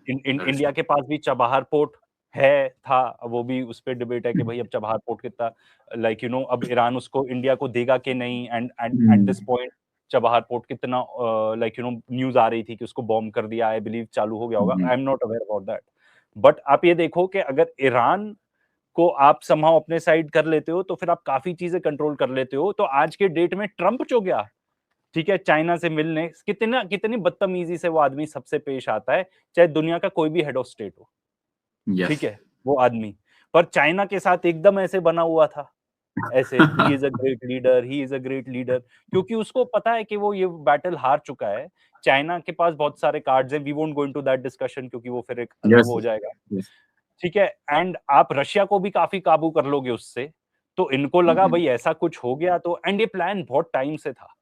India के पास भी चबाहार पोर्ट है, था, वो भी उस पर डिबेट है कि भाई अब चबाहार पोर्ट कितना लाइक अब ईरान उसको इंडिया को देगा कि नहीं, and at this point Chabahar port कितना लाइक न्यूज आ रही थी कि उसको बॉम्ब कर दिया, आई बिलीव चालू हो गया होगा, I am not aware about that. But आप ये देखो कि अगर ईरान को आप समहाउ अपने साइड कर लेते हो, तो फिर आप काफी चीजें कंट्रोल कर लेते हो। तो आज के डेट में ट्रंप जो गया, ठीक है, चाइना से मिलने, कितनी बदतमीजी से वो आदमी सबसे पेश आता है, चाहे दुनिया का कोई भी हेड ऑफ स्टेट हो, ठीक है, वो आदमी, पर चाइना के साथ एकदम ऐसे बना हुआ था, ऐसे he is a great leader, he is a great leader, क्योंकि उसको पता है कि वो ये बैटल हार चुका है। चाइना के पास बहुत सारे कार्ड्स हैं, we won't go into that discussion, क्योंकि वो फिर एक अलग हो जाएगा, ठीक है। एंड आप रशिया को भी काफी काबू कर लोगे उससे, तो इनको लगा भाई ऐसा कुछ हो गया तो, एंड ये प्लान बहुत टाइम से था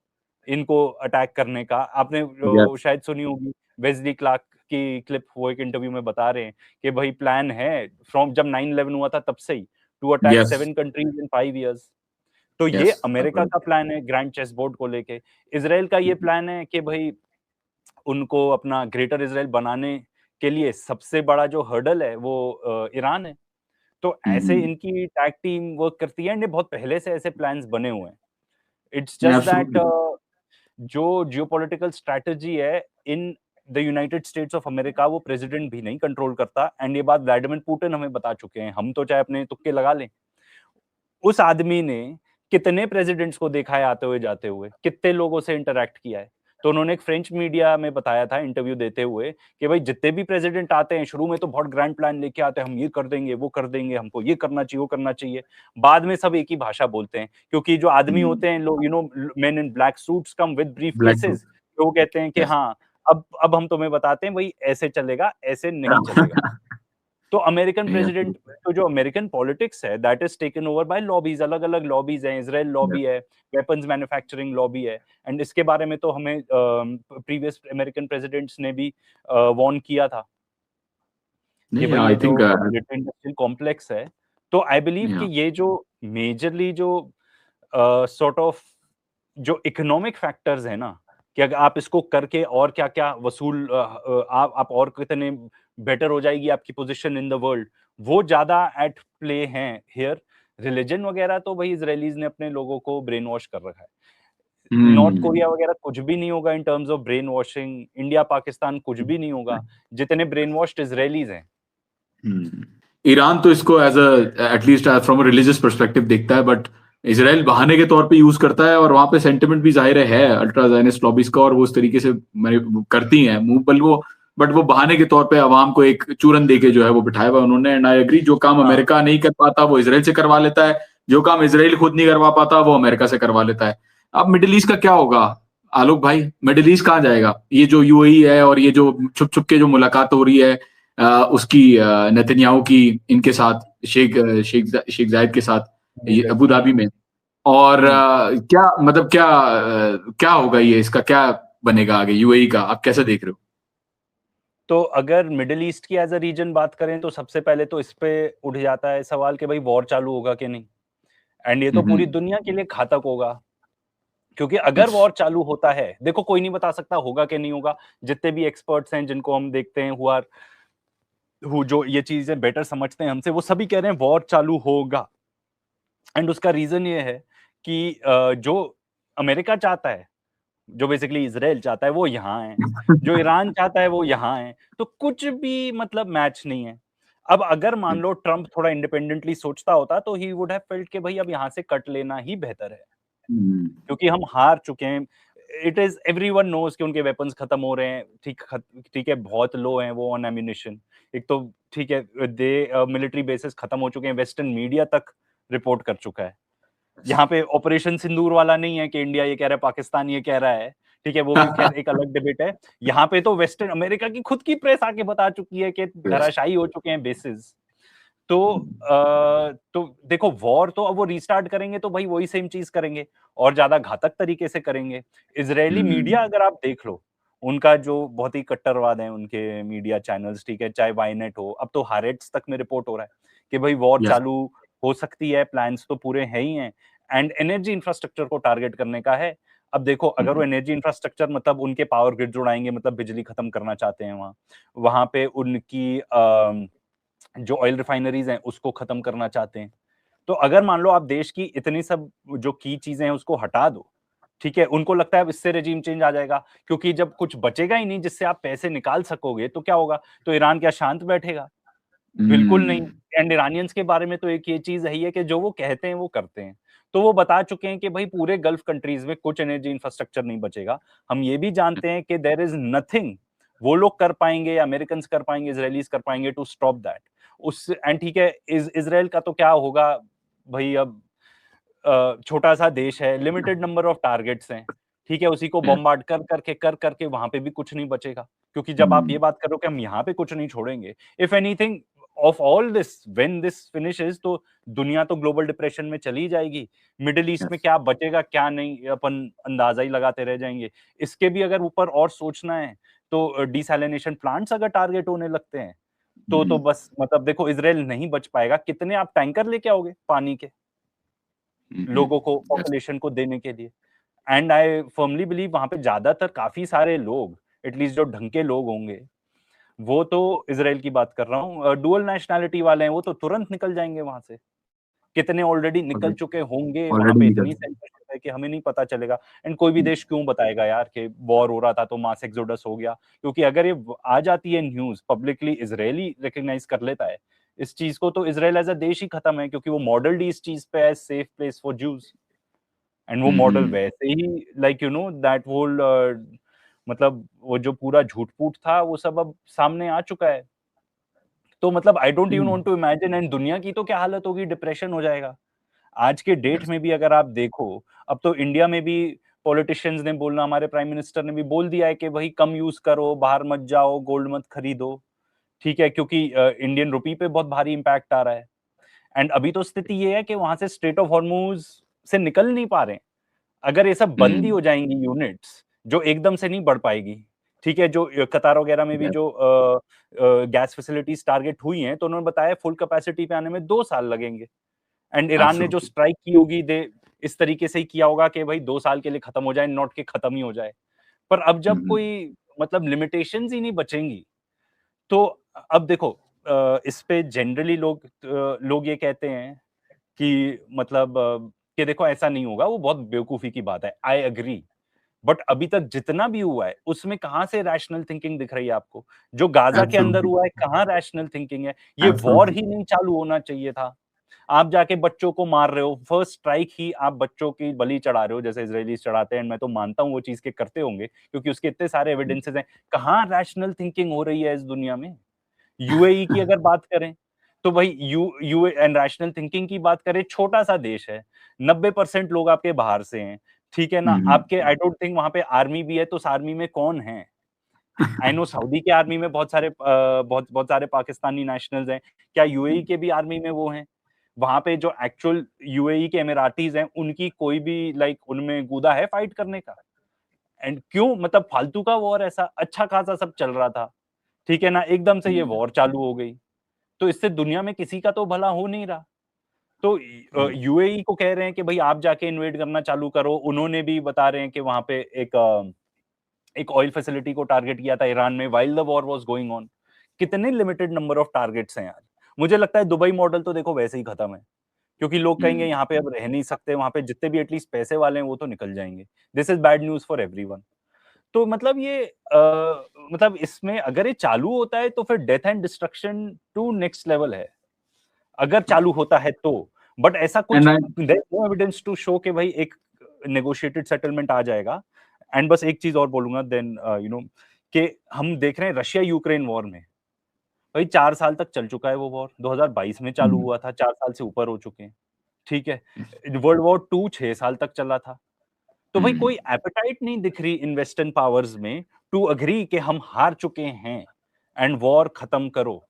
इनको अटैक करने का। आपने शायद सुनी होगी वेस्ली क्लार्क की क्लिप, वो एक इंटरव्यू में बता रहे हैं कि भाई प्लान है फ्रॉम जब 9/11 हुआ था तब से ही, to attack 7 countries in 5 years। तो ये अमेरिका का प्लान है ग्रैंड चेस बोर्ड को लेके। इजराइल का ये प्लान है कि भाई उनको अपना ग्रेटर इजराइल बनाने के लिए सबसे बड़ा जो हर्डल है वो ईरान है। तो ऐसे इनकी टैग टीम वर्क करती है, एंड ये बहुत पहले से ऐसे प्लान्स बने हुए हैं। इट्स जस्ट दैट जो जियोपॉलिटिकल स्ट्रैटेजी है in the United states of America, वो प्रेसिडेंट भी नहीं कंट्रोल करता, एंड ये बात व्लादिमीर पुतिन हमें बता चुके हैं, हम तो चाहे अपने तुक्के लगा लें। उस आदमी ने कितने प्रेसिडेंट्स को देखा है आते हुए जाते हुए, कितने लोगों से इंटरैक्ट किया है। तो उन्होंने एक फ्रेंच मीडिया में बताया था इंटरव्यू देते हुए कि भाई जितने भी प्रेसिडेंट आते हैं शुरू में तो बहुत ग्रैंड प्लान लेके आते हैं, हम ये कर देंगे, वो कर देंगे, हमको ये करना चाहिए, वो करना चाहिए। बाद में सब एक ही भाषा बोलते हैं, क्योंकि जो आदमी होते हैं लोग, main in black suits come with brief cases, वो कहते हैं कि हाँ अब हम तुम्हें बताते हैं भाई ऐसे चलेगा, ऐसे नहीं चलेगा। तो अमेरिकन प्रेसिडेंट, तो जो अमेरिकन पॉलिटिक्स है that is taken over by lobbies, अलग अलग लॉबीज हैं, इजराइल लॉबी है, वेपन्स मैन्युफैक्चरिंग लॉबी है, एंड इसके बारे में तो हमें प्रीवियस अमेरिकन प्रेसिडेंट्स ने भी वार्न किया था कि भाई ये जो मिलिट्री इंडस्ट्रियल कॉम्प्लेक्स है। तो आई बिलीव कि ये जो मेजरली जो सॉर्ट ऑफ जो इकोनॉमिक फैक्टर्स है ना, कि अगर आप इसको करके और क्या क्या वसूल आप और कितने बेटर हो जाएगी आपकी पोजीशन इन द वर्ल्ड, वो ज्यादा एट प्ले हैं हियर। रिलीजन वगैरह तो भाई इजरायलीज ने अपने लोगों को ब्रेन वॉश कर रखा है। नॉर्थ कोरिया वगैरह कुछ भी नहीं होगा in terms of brain washing, India Pakistan कुछ भी नहीं होगा जितने ब्रेन वॉश्ड इजरायलीज हैं। ईरान तो इसको as at least from religious perspective देखता है, बट इजराइल बहाने के तौर पे यूज करता है, और वहां पे सेंटिमेंट भी जाहिर है अल्ट्रा ज़ायनिस्ट लॉबीज का, और वो उस तरीके से करती हैं मूव, बल वो बट वो बहाने के तौर पे अवाम को एक चूरन देके जो है वो बिठाया हुआ उन्होंने। एंड आई एग्री, जो काम हाँ अमेरिका नहीं कर पाता वो इसराइल से करवा लेता है, जो काम इसराइल खुद नहीं करवा पाता वो अमेरिका से करवा लेता है। अब मिडिल ईस्ट का क्या होगा आलोक भाई? मिडिल ईस्ट कहाँ जाएगा? ये जो यूएई है और ये जो छुप छुप के जो मुलाकात हो रही है उसकी नेतन्याहू की इनके साथ, शेख जायद के साथ, ये अबू धाबी में। और क्या मतलब क्या होगा ये, इसका क्या बनेगा आगे यूएई का? आप कैसे देख रहे हो? तो अगर मिडिल ईस्ट की एज अ रीजन बात करें तो सबसे पहले तो इस पे उठ जाता है सवाल कि भाई वॉर चालू होगा कि नहीं, एंड ये तो पूरी दुनिया के लिए घातक होगा। क्योंकि अगर वॉर चालू होता है, देखो कोई नहीं बता सकता होगा कि नहीं होगा। जितने भी एक्सपर्ट्स हैं जिनको हम देखते हैं जो ये चीजें बेटर समझते हैं हमसे, वो सभी कह रहे हैं वॉर चालू होगा। एंड उसका रीजन ये है कि जो अमेरिका चाहता है, जो बेसिकली इजराइल चाहता है, वो यहाँ है, जो ईरान चाहता है वो यहाँ है, तो कुछ भी मतलब मैच नहीं है। अब अगर मान लो ट्रम्प थोड़ा इंडिपेंडेंटली सोचता होता तो ही वुड हैव फेल्ट कि भाई अब यहाँ से कट लेना ही बेहतर है, क्योंकि हम हार चुके हैं। इट इज एवरीवन नोज कि उनके वेपन्स खत्म हो रहे हैं। ठीक है, बहुत लो हैं वो ऑन एम्यूनिशन। एक तो ठीक है, दे मिलिट्री बेसिस खत्म हो चुके हैं, वेस्टर्न मीडिया तक रिपोर्ट कर चुका है। यहाँ पे ऑपरेशन सिंदूर वाला नहीं है कि इंडिया ये कह रहा है पाकिस्तान ये कह रहा है, ठीक है, वो भी खैर एक अलग डिबेट है। यहाँ पे तो वेस्टर्न अमेरिका की खुद की प्रेस आके बता चुकी है कि धराशायी हो चुके हैं बेसिस। तो देखो वॉर तो अब वो रीस्टार्ट करेंगे तो भाई वही सेम चीज करेंगे और ज्यादा घातक तरीके से करेंगे। इजरायली मीडिया अगर आप देख लो, उनका जो बहुत ही कट्टरवाद है उनके मीडिया चैनल्स, ठीक है, चाहे वाईनेट हो, अब तो हारेट्स तक में रिपोर्ट हो रहा है कि भाई वॉर चालू हो सकती है, प्लान्स तो पूरे हैं ही हैं, एंड एनर्जी इंफ्रास्ट्रक्चर को टारगेट करने का है। अब देखो अगर वो एनर्जी इंफ्रास्ट्रक्चर मतलब उनके पावर ग्रिड जुड़ाएंगे, मतलब बिजली खत्म करना चाहते हैं वहां पे उनकी जो ऑयल रिफाइनरीज हैं उसको खत्म करना चाहते हैं। तो अगर मान लो आप देश की इतनी सब जो की चीजें हैं उसको हटा दो, ठीक है, उनको लगता है अब इससे रेजिम चेंज आ जाएगा, क्योंकि जब कुछ बचेगा ही नहीं जिससे आप पैसे निकाल सकोगे तो क्या होगा? तो ईरान क्या शांत बैठेगा? बिल्कुल नहीं। एंड ईरानियंस के बारे में तो एक ये चीज है कि जो वो कहते हैं वो करते हैं। तो वो बता चुके हैं कि भाई पूरे गल्फ कंट्रीज में कुछ एनर्जी इंफ्रास्ट्रक्चर नहीं बचेगा। हम ये भी जानते हैं कि देयर इज नथिंग वो लोग कर पाएंगे या अमेरिकन कर पाएंगे, इजरायलीज कर पाएंगे टू स्टॉप दैट। उस एंड ठीक है, इजराइल का तो क्या होगा भाई, अब छोटा सा देश है, लिमिटेड नंबर ऑफ टारगेट्स हैं, ठीक है, उसी को बॉम्बार्ड कर करके वहां पे भी कुछ नहीं बचेगा। क्योंकि जब आप ये बात करो कि हम यहाँ पे कुछ नहीं छोड़ेंगे, if anything of all this when this finishes, तो दुनिया तो ग्लोबल डिप्रेशन में चली जाएगी। मिडिल ईस्ट में क्या बचेगा क्या नहीं अपन अंदाजा ही लगाते रह जाएंगे। इसके भी अगर ऊपर और सोचना है तो डिसैलिनेशन प्लांट्स अगर टारगेट होने लगते हैं तो बस मतलब देखो इजराइल नहीं बच पाएगा। कितने आप टैंकर लेके आओगे पानी के लोगों को, पॉपुलेशन को देने के लिए? एंड आई फर्मली बिलीव वहां पे ज्यादातर काफी सारे लोग, एटलीस्ट जो ढंग के लोग होंगे, वो तो इजराइल की बात कर रहा हूँ, डुअल नेशनैलिटी वाले हैं, वो तो तुरंत निकल जाएंगे वहां से। कितने ऑलरेडी निकल चुके होंगे, वहां पे इतनी सेंसरशिप है कि हमें नहीं पता चलेगा। एंड कोई भी देश क्यों बताएगा यार कि वॉर हो रहा था तो मास एक्सोडस हो गया? क्योंकि अगर ये आ जाती है न्यूज पब्लिकली, इजरायली रिकॉग्नाइज कर लेता है इस चीज को, तो इजराइल एज अ देश ही खत्म है, क्योंकि वो मॉडल इस चीज पे as safe place for Jews. And वो मॉडल वैसे ही like you know that whole मतलब वो जो पूरा झूठ फूट था वो सब अब सामने आ चुका है। तो मतलब I don't even want to imagine. And दुनिया की तो क्या हालत होगी, डिप्रेशन हो जाएगा। आज के डेट में भी अगर आप देखो, अब तो इंडिया में भी पॉलिटिशियंस ने बोलना, हमारे प्राइम मिनिस्टर ने भी बोल दिया है कि भाई कम यूज करो, बाहर मत जाओ, गोल्ड मत खरीदो, ठीक है, क्योंकि इंडियन रुपी पे बहुत भारी इंपैक्ट आ रहा है। एंड अभी तो स्थिति ये है कि वहां से स्ट्रेट ऑफ हॉर्मुज से निकल नहीं पा रहे। अगर ये सब बंद ही हो जाएंगी यूनिट्स, जो एकदम से नहीं बढ़ पाएगी, ठीक है, जो कतार वगैरह में भी जो गैस फैसिलिटीज टारगेट हुई हैं, तो उन्होंने बताया फुल कैपेसिटी पे आने में 2 साल लगेंगे। एंड ईरान ने जो स्ट्राइक की होगी, दे इस तरीके से ही किया होगा कि भाई 2 साल के लिए खत्म हो जाए, नॉट के खत्म ही हो जाए। पर अब जब कोई मतलब लिमिटेशंस ही नहीं बचेंगी, तो अब देखो इस पे जनरली लोग ये कहते हैं कि मतलब कि देखो ऐसा नहीं होगा, वो बहुत बेवकूफी की बात है। आई एग्री, बट अभी तक जितना भी हुआ है उसमें कहां से रैशनल थिंकिंग दिख रही है आपको? जो गाजा के अंदर हुआ है, कहां रैशनल थिंकिंग है? ये वॉर ही नहीं चालू होना चाहिए था। आप जाके बच्चों को मार रहे हो, फर्स्ट स्ट्राइक ही आप बच्चों की बलि चढ़ा रहे हो जैसे इजरायलीज चढ़ाते हैं। मैं तो मानता हूँ वो चीज के करते होंगे क्योंकि उसके इतने सारे एविडेंसेस हैं। कहाँ रैशनल थिंकिंग हो रही है इस दुनिया में? यूएई की अगर बात करें तो भाई यू एंड रैशनल थिंकिंग की बात करें, छोटा सा देश है, 90% लोग आपके बाहर से हैं, ठीक है ना? आपके आई डोंट थिंक वहां पे आर्मी भी है, तो उस आर्मी में कौन है? आई नो सऊदी के आर्मी में बहुत सारे बहुत बहुत सारे पाकिस्तानी नेशनल्स हैं। क्या यूएई के भी आर्मी में वो हैं? वहां पे जो एक्चुअल यूएई के एमिराटीज हैं, उनकी कोई भी लाइक उनमें गूदा है फाइट करने का? एंड क्यों, मतलब फालतू का वॉर, ऐसा अच्छा खासा सब चल रहा था, ठीक है ना? एकदम से ये वॉर चालू हो गई, तो इससे दुनिया में किसी का तो भला हो नहीं रहा। तो यूएई को कह रहे हैं कि भाई आप जाके इन्वेड करना चालू करो। उन्होंने भी बता रहे हैं कि वहां पे एक ऑयल फैसिलिटी को टारगेट किया था ईरान में while the war was going on. कितने लिमिटेड नंबर ऑफ टारगेट्स हैं यार। मुझे लगता है दुबई मॉडल तो देखो वैसे ही खत्म है, क्योंकि लोग कहेंगे यहाँ पे अब रह नहीं सकते, वहां पे जितने भी एटलीस्ट पैसे वाले हैं वो तो निकल जाएंगे। This is bad news for everyone. तो मतलब ये मतलब इसमें अगर ये चालू होता है तो फिर death and destruction to next level है, अगर चालू होता है तो। बट ऐसा कुछ and no evidence to show कि भाई एक नेगोशिएटेड सेटलमेंट आ जाएगा। एंड बस एक चीज और बोलूंगा देन कि हम देख रहे हैं रशिया यूक्रेन वॉर में, भाई 4 साल तक चल चुका है वो वॉर। 2022 में चालू हुआ था, 4 साल से ऊपर हो चुके हैं, ठीक है। वर्ल्ड वॉर टू 6 साल तक चला था। तो भाई कोई एपेटाइट नहीं दिख रही इन वेस्टर्न पावर्स में टू अग्री कि हम हार चुके हैं एंड वॉर खत्म करो।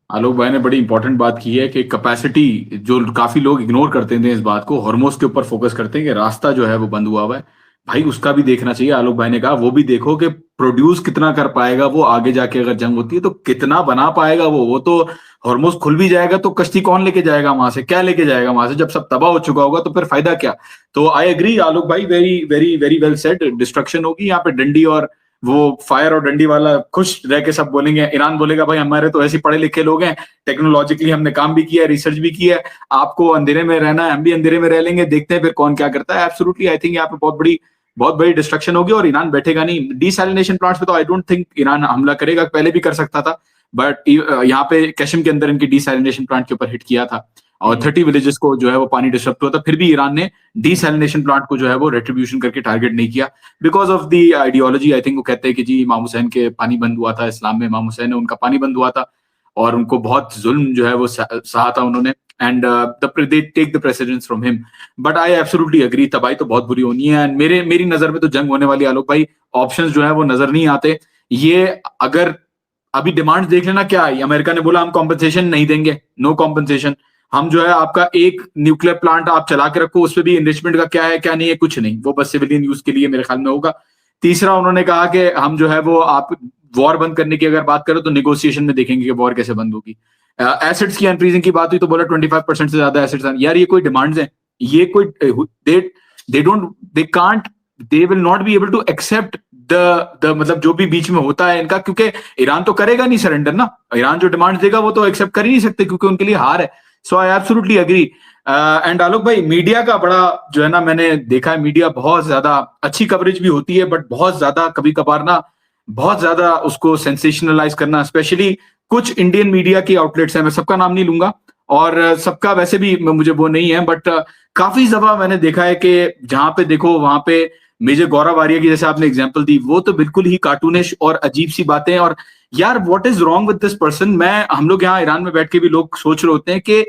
आलोक भाई ने बड़ी इंपॉर्टेंट बात की है कि कैपेसिटी, जो काफी लोग इग्नोर करते थे इस बात को, हॉर्मोस के ऊपर फोकस करते हैं कि रास्ता जो है वो बंद हुआ है। भाई उसका भी देखना चाहिए। आलोक भाई ने कहा वो भी देखो कि प्रोड्यूस कितना कर पाएगा वो, आगे जाके अगर जंग होती है तो कितना बना पाएगा वो तो हॉर्मोस खुल भी जाएगा तो कश्ती कौन लेके जाएगा वहां से, क्या लेके जाएगा वहां से? जब सब तबाह हो चुका होगा तो फिर फायदा क्या? तो आई एग्री आलोक भाई, very very very well said. Destruction होगी यहाँ पे, डंडी और वो फायर और डंडी वाला खुश रह के सब बोलेंगे। ईरान बोलेगा भाई हमारे तो ऐसे पढ़े लिखे लोग हैं, टेक्नोलॉजिकली हमने काम भी किया है, रिसर्च भी किया है, आपको अंधेरे में रहना है, हम भी अंधेरे में रह लेंगे, देखते हैं फिर कौन क्या करता है। एब्सोल्युटली आई थिंक यहाँ पे बहुत बड़ी डिस्ट्रक्शन होगी और ईरान बैठेगा नहीं। डीसैलिनेशन प्लांट्स पे तो आई डोंट थिंक ईरान हमला करेगा, पहले भी कर सकता था, बट यहाँ पे कश्मीर के अंदर इनके डीसैलिनेशन प्लांट के ऊपर हिट किया था और 30 विलेजेस को जो है वो पानी डिस्टर्ब हुआ था, फिर भी ईरान ने डीसैलिनेशन प्लांट को जो है वो रेट्रीब्यूशन करके टारगेट नहीं किया because of the ideology. I think वो कहते हैं कि जी इमाम हुसैन के पानी बंद हुआ था, इस्लाम में इमाम हुसैन है उनका पानी बंद हुआ था और उनको बहुत जुल्म जो है वो सहा था उन्होंने, and they take the precedence from him. But I absolutely agree, तबाही तो बहुत बुरी होनी है। एंड मेरी नजर में तो जंग होने वाली, आलोक भाई ऑप्शंस जो है वो नजर नहीं आते। ये अगर अभी डिमांड देख लेना क्या है, अमेरिका ने बोला हम कॉम्पनसेशन नहीं देंगे, नो कॉम्पनसेशन। हम जो है आपका एक न्यूक्लियर प्लांट आप चला के रखो, उसमें भी इन्वेस्टमेंट का क्या है क्या नहीं है, कुछ नहीं, वो बस सिविलियन यूज के लिए मेरे ख्याल में होगा। तीसरा उन्होंने कहा कि हम जो है वो आप वॉर बंद करने की अगर बात करो तो निगोसिएशन में देखेंगे कि वॉर कैसे बंद होगी। एसिड्स की अनफ्रीजिंग की बात हुई तो बोला 25% से ज्यादा एसिड्स। यार ये कोई डिमांड्स हैं? ये कोई they can't, they will not be able to accept the मतलब जो भी बीच में होता है इनका, क्योंकि ईरान तो करेगा नहीं सरेंडर ना। ईरान जो डिमांड देगा वो तो एक्सेप्ट कर ही नहीं सकते क्योंकि उनके लिए हार है। सो आई एब्सोल्युटली एग्री। एंड आलोक भाई मीडिया का बड़ा जो है ना, मैंने देखा है मीडिया बहुत ज्यादा अच्छी कवरेज भी होती है बट बहुत ज्यादा कभी कभार ना बहुत ज्यादा उसको सेंसेशनलाइज करना, स्पेशली कुछ इंडियन मीडिया की आउटलेट्स हैं, मैं सबका नाम नहीं लूंगा और सबका वैसे भी मुझे वो नहीं है, बट काफी दफा मैंने देखा है कि जहां पे देखो वहां पे मेजर गौरव आर्या की जैसे आपने एग्जांपल दी, वो तो बिल्कुल ही कार्टूनिश और अजीब सी बातें। और यार what is wrong with this person? हम लोग यहाँ ईरान में बैठ के भी लोग सोच रहे होते हैं कि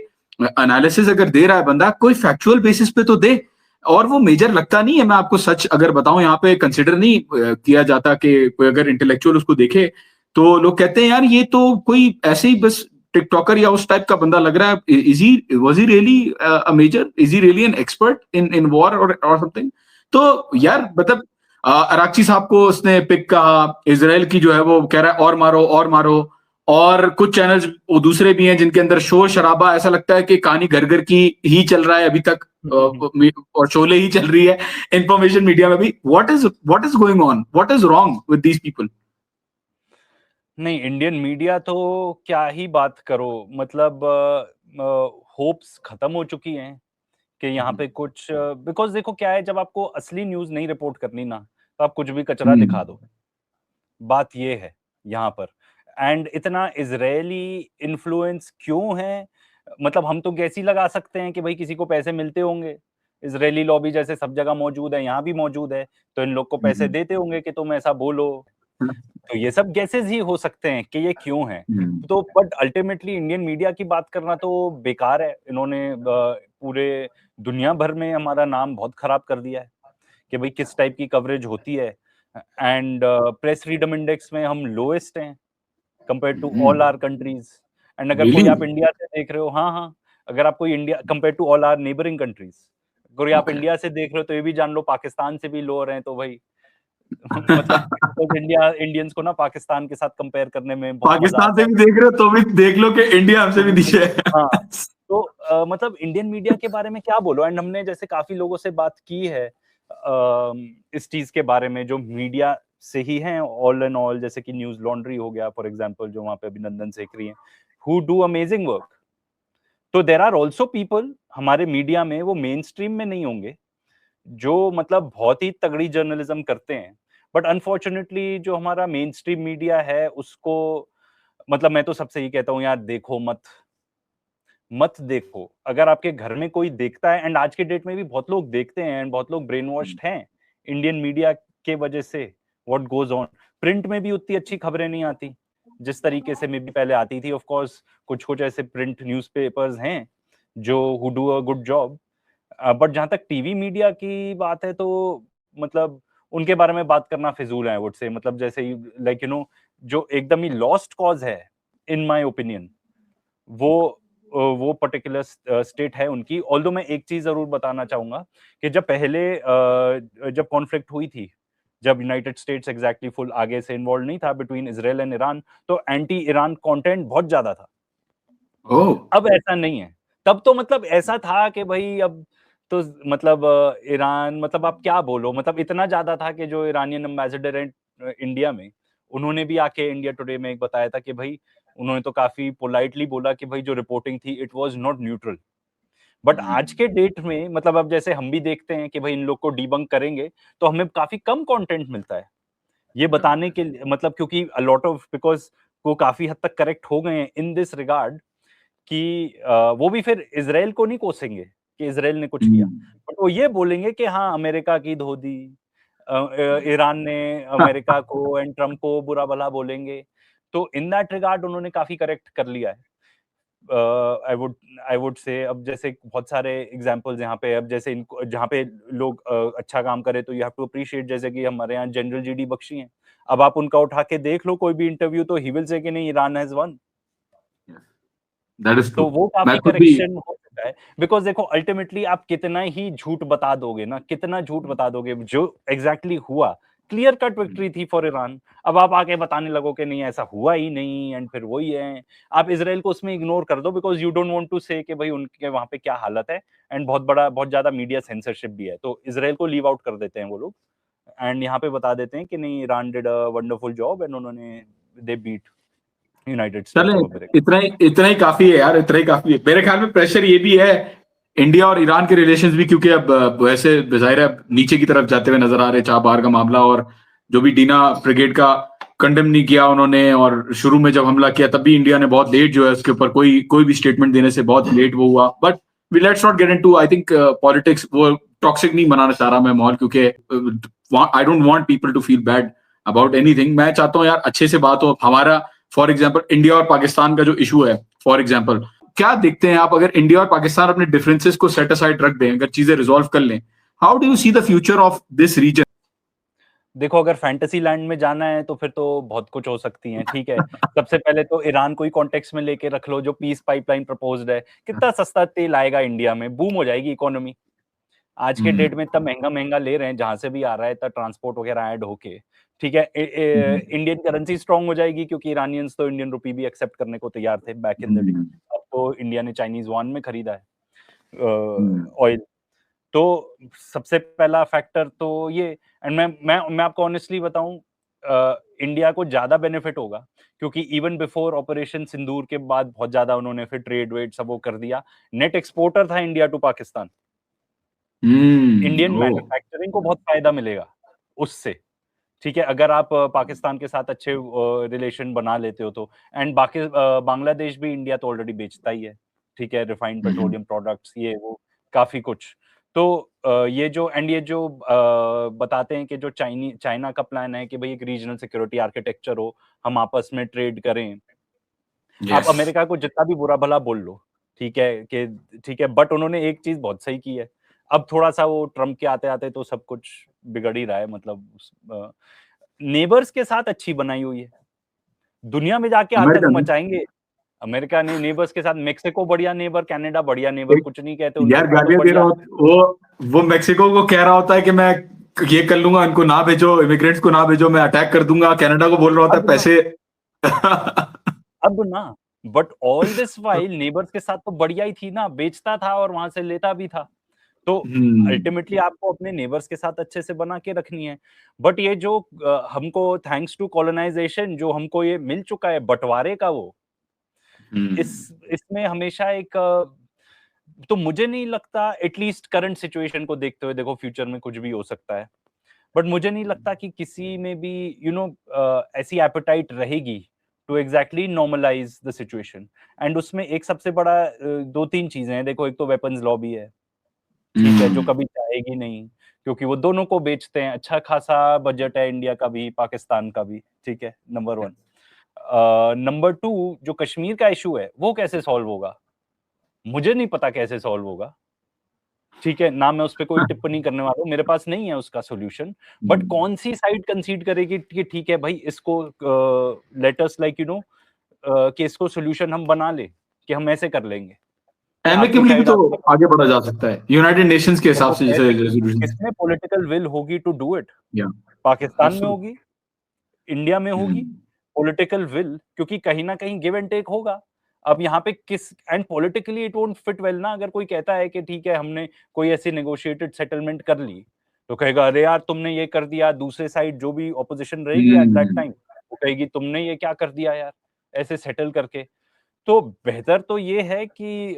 एनालिसिस अगर दे रहा है बंदा कोई फैक्चुअल बेसिस पे तो दे, और वो मेजर लगता नहीं है। मैं आपको सच अगर बताऊं, यहाँ पे कंसिडर नहीं किया जाता कि कोई अगर इंटेलेक्चुअल उसको देखे तो लोग कहते हैं यार ये तो कोई ऐसे ही बस टिकटॉकर या उस टाइप का बंदा लग रहा है। Is he was he really a major, is he really an expert in war और समथिंग? तो यार मतलब अराक्ची साहब को उसने पिक कहा, इजराइल की जो है वो कह रहा है और मारो और मारो, और कुछ चैनल्स वो दूसरे भी हैं जिनके अंदर शोर शराबा, ऐसा लगता है कि कहानी घर घर की ही चल रहा है अभी तक और शोले ही चल रही है इंफॉर्मेशन मीडिया में भी। What is going on, what is wrong with these people? नहीं, इंडियन मीडिया तो क्या ही बात करो, मतलब होप्स खत्म हो चुकी हैं कि यहाँ पे कुछ, बिकॉज देखो क्या है, जब आपको असली न्यूज नहीं रिपोर्ट करनी ना, तो आप कुछ भी कचरा दिखा दो। बात ये है यहाँ पर। एंड इतना इजरायली इन्फ्लुएंस क्यों है? मतलब हम तो गैस ही लगा सकते हैं कि भाई किसी को पैसे मिलते होंगे, इजरायली लॉबी जैसे सब जगह मौजूद है, यहाँ भी मौजूद है, तो इन लोग को पैसे देते होंगे कि तुम ऐसा बोलो। तो ये सब गेसेस ही हो सकते हैं कि ये क्यों है। तो बट अल्टीमेटली इंडियन मीडिया की बात करना तो बेकार है। इन्होंने पूरे दुनिया भर में हमारा नाम बहुत खराब कर दिया है कि भाई किस टाइप की कवरेज होती है। एंड प्रेस फ्रीडम इंडेक्स में हम लोएस्ट हैं compare to all our countries. And अगर कोई आप इंडिया से देख रहे हो, हाँ हाँ, अगर आप कोई India compare to all our neighbouring countries, अगर आप इंडिया से देख रहे हो तो ये भी जान लो पाकिस्तान से भी लोअर हैं। तो भाई मतलब इंडियंस को ना पाकिस्तान के साथ कंपेयर करने में बहुत मजा पाकिस्तान आता से है। भी देख रहे हो तो भी देख लो कि इंडिया हमसे भी नीचे है। हाँ, तो मतलब इंडियन मीडिया के बारे में क्या बोलो। एंड हमने जैसे काफी लोगों से बात की है इस चीज के बारे में जो मीडिया से ही हैं ऑल एंड ऑल, जैसे कि न्यूज लॉन्ड्री हो गया फॉर एग्जांपल, जो वहां पे अभिनंदन सेकरी हैं, हु डू अमेजिंग वर्क। तो देर आर ऑल्सो पीपल हमारे मीडिया में, वो मेन स्ट्रीम में नहीं होंगे, जो मतलब बहुत ही तगड़ी जर्नलिज्म करते हैं। बट अनफॉर्चुनेटली जो हमारा मेन स्ट्रीम मीडिया है उसको, मतलब मैं तो सबसे ही कहता हूँ यार देखो मत, मत देखो। अगर आपके घर में कोई देखता है, एंड आज के डेट में भी बहुत लोग देखते हैं एंड बहुत लोग ब्रेन वॉश्ड हैं इंडियन मीडिया के वजह से, व्हाट गोज ऑन। प्रिंट में भी उतनी अच्छी खबरें नहीं आती जिस तरीके से मे बी पहले आती थी। ऑफ कोर्स कुछ कुछ ऐसे प्रिंट न्यूज़पेपर्स हैं जो who do a good job, but जहां तक टीवी मीडिया की बात है तो मतलब उनके बारे में बात करना फिजूल है, वुड से। मतलब जैसे लाइक यू नो, जो एकदम ही लॉस्ट कॉज है इन माय ओपिनियन, वो पर्टिकुलर स्टेट है उनकी। ऑल्दो मैं एक चीज जरूर बताना चाहूंगा कि जब पहले जब कॉन्फ्लिक्ट हुई थी, जब यूनाइटेड स्टेट्स एग्जैक्टली फुल आगे से इन्वॉल्व नहीं था बिटवीन इजराइल एंड ईरान, तो एंटी ईरान कंटेंट बहुत ज्यादा था। ओह, अब ऐसा नहीं है। तब तो मतलब ऐसा था कि भाई अब तो मतलब ईरान, मतलब आप क्या बोलो, मतलब इतना ज्यादा था कि जो ईरानियन एम्बेसडर है इंडिया में, उन्होंने भी आके इंडिया टुडे में एक बताया था कि भाई, उन्होंने तो काफी पोलाइटली बोला कि भाई जो रिपोर्टिंग थी it was not neutral. But आज के डेट में मतलब अब जैसे हम भी देखते हैं कि भाई इन लोग को डीबंक करेंगे तो हमें काफी कम कंटेंट मिलता है ये बताने के लिए, मतलब क्योंकि लॉट ऑफ बिकॉज वो काफी हद तक करेक्ट हो गए हैं इन दिस रिगार्ड कि वो भी फिर इजराइल को नहीं कोसेंगे कि इजराइल ने कुछ किया, बट वो ये बोलेंगे कि हाँ अमेरिका की धो दी, ईरान ने अमेरिका को एंड ट्रम्प को बुरा भला बोलेंगे। तो इन दैट रिगार्ड उन्होंने काफी करेक्ट कर लिया है। आई वुड से अब जैसे बहुत सारे एग्जांपल्स यहाँ पे, अब जैसे इनको जहाँ पे लोग अच्छा काम करे तो यू हैव टू अप्रिशिएट, जैसे कि हमारे यहाँ जनरल जीडी बख्शी हैं। अब आप उनका उठा के देख लो कोई भी इंटरव्यू, तो ही विल से कि नहीं Iran has one. That is true. तो वो मैं काफी खुद भी करेक्शन हो चुका है। बिकॉज देखो अल्टीमेटली आप कितना ही झूठ बता दोगे ना, कितना झूठ बता दोगे, जो एग्जैक्टली हुआ क्लियर कट विक्ट्री थी फॉर ईरान। अब आप आके बताने लगो कि नहीं ऐसा हुआ ही नहीं एंड फिर वही है। आप इसराइल को उसमें इग्नोर कर दो because you don't want to say कि भाई उनके वहां पे क्या हालत है। एंड बहुत ज्यादा मीडिया सेंसरशिप भी है, तो इसराइल को लीव आउट कर देते हैं वो लोग। एंड यहाँ पे बता देते हैं कि नहीं Iran did a wonderful job and उन्होंने दे बीट यूनाइटेड स्टेट्स चले, ऑफ अमेरिका। इतना ही काफी है यार, इतना ही काफी है मेरे ख्याल में। प्रेशर ये भी है इंडिया और ईरान के रिलेशंस भी, क्योंकि अब वैसे जाहिर है अब नीचे की तरफ जाते हुए नजर आ रहे चाबहार का मामला, और जो भी डीना ब्रिगेड का कंडेम नहीं किया उन्होंने, और शुरू में जब हमला किया तब भी इंडिया ने बहुत लेट जो है उसके ऊपर कोई भी स्टेटमेंट देने से बहुत लेट वो हुआ। But we let's not get into, I think politics, वो टॉक्सिक नहीं बनाना चाह रहा मैं माहौल, क्योंकि I don't want people to feel bad about anything. मैं चाहता हूँ यार अच्छे से बात हो हमारा। फॉर एग्जाम्पल इंडिया और पाकिस्तान का जो इशू है, फॉर एग्जाम्पल क्या देखते हैं आप, अगर इंडिया और पाकिस्तान अपने डिफरेंसेस को सेट असाइड रख दें, अगर चीजें रिजॉल्व कर लें, how do you see the future of this region? देखो अगर फैंटेसी लैंड में जाना है तो फिर तो बहुत कुछ हो सकती है, ठीक है। सबसे पहले तो ईरान को ही कॉन्टेक्स्ट में लेके रख लो, जो पीस पाइपलाइन प्रपोज्ड है, कितना सस्ता तेल आएगा इंडिया में, बूम हो जाएगी इकोनॉमी। आज के डेट में इतना महंगा महंगा ले रहे हैं, जहां से भी आ रहा है इतना ट्रांसपोर्ट वगैरह ऐड होके, ठीक है। इंडियन करेंसी स्ट्रांग हो जाएगी क्योंकि ईरानियंस तो इंडियन रुपी भी एक्सेप्ट करने को तैयार थे बैक इन द डे। अब तो इंडिया ने चाइनीज युआन में खरीदा है ऑयल। तो सबसे पहला फैक्टर तो ये। एंड मैं आपको ऑनेस्टली बताऊं, इंडिया को ज्यादा बेनिफिट होगा क्योंकि इवन बिफोर ऑपरेशन सिंदूर के बाद बहुत ज्यादा उन्होंने फिर ट्रेड वेड सब वो कर दिया। नेट एक्सपोर्टर था India to Pakistan. Indian manufacturing को बहुत फायदा मिलेगा उससे, ठीक है, अगर आप पाकिस्तान के साथ अच्छे रिलेशन बना लेते हो तो। एंड बाकी बांग्लादेश भी इंडिया तो ऑलरेडी बेचता ही है। ठीक है, रिफाइंड पेट्रोलियम प्रोडक्ट्स, ये वो काफी कुछ। तो ये जो बताते हैं कि जो चाइना का प्लान है कि भाई एक रीजनल सिक्योरिटी आर्किटेक्चर हो, हम आपस में ट्रेड करें। आप यस अमेरिका को जितना भी बुरा भला बोल लो, ठीक है कि ठीक है, बट उन्होंने एक चीज बहुत सही की है। अब थोड़ा-सा वो ट्रम्प के आते-आते तो सब कुछ बिगड़ ही रहा है, मतलब नेबर्स के साथ अच्छी बनाई हुई है। दुनिया में जाके आतंक अमेरिका में मचाएँगे। अमेरिका ने नेबर्स के साथ, मेक्सिको बढ़िया नेबर, कनाडा बढ़िया नेबर, एक कुछ नहीं कहते उनके यार साथ तो गालियां दे रहा बढ़िया। वो मेक्सिको को कह रहा होता है कि मैं ये कर लूंगा, इनको ना भेजो, इमिग्रेंट्स को ना भेजो, मैं अटैक कर दूंगा। कनाडा को बोल रहा होता है अब ना पैसे अब ना but all this while neighbours के साथ तो बढ़िया ही थी ना, बेचता था और वहां से लेता भी था। तो हम्म अल्टीमेटली आपको अपने नेबर्स के साथ अच्छे से बना के रखनी है। बट ये जो हमको थैंक्स टू कॉलोनाइजेशन जो हमको ये मिल चुका है बंटवारे का, वो इस हम्म इसमें हमेशा एक तो मुझे नहीं लगता, एटलीस्ट करंट सिचुएशन को देखते हुए, देखो फ्यूचर में कुछ भी हो सकता है, बट मुझे नहीं लगता कि किसी में भी ऐसी एपेटाइट रहेगी to exactly normalise the situation. And उसमें एक सबसे बड़ा दो तीन चीजें हैं। देखो, एक तो वेपन्स लॉबी है, ठीक है, जो कभी चाहेगी नहीं, क्योंकि वो दोनों को बेचते हैं। अच्छा खासा बजट है इंडिया का भी, पाकिस्तान का भी, ठीक है, नंबर वन। नंबर टू, जो कश्मीर का इशू है वो कैसे सॉल्व होगा, मुझे नहीं पता कैसे सॉल्व होगा, ठीक है ना, मैं उस पे कोई टिप्पणी करने वाला हूँ, मेरे पास नहीं है उसका सॉल्यूशन। बट कौन सी साइड कंसीड करेगी कि ठीक है भाई, इसको लेट अस लाइक कि इसको सॉल्यूशन हम बना ले, कि हम ऐसे कर लेंगे, कि आपकी एमिकेबली भी साइड तो आपके, आगे बढ़ा जा सकता है यूनाइटेड नेशंस के तो हिसाब वो से, कह जैसे रहे कि रेजोल्यूशन। किसमें पॉलिटिकल विल होगी टू डू इट, या पाकिस्तान में एब्सोल्युटली होगी, इंडिया में होगी, पॉलिटिकल विल, क्योंकि कहीं ना कहीं गिव एंड टेक होगा। अब यहाँ पे किस, and politically it won't fit well ना, अगर कोई कहता है कि ठीक है हमने कोई ऐसी नेगोशिएटेड सेटलमेंट कर ली, तो कहेगा अरे यार तुमने ये कर दिया, दूसरे साइड जो भी ऑपोजिशन रहेगी एट दैट टाइम, वो कहेगी तुमने ये क्या कर दिया यार, ऐसे सेटल करके। तो बेहतर तो ये है कि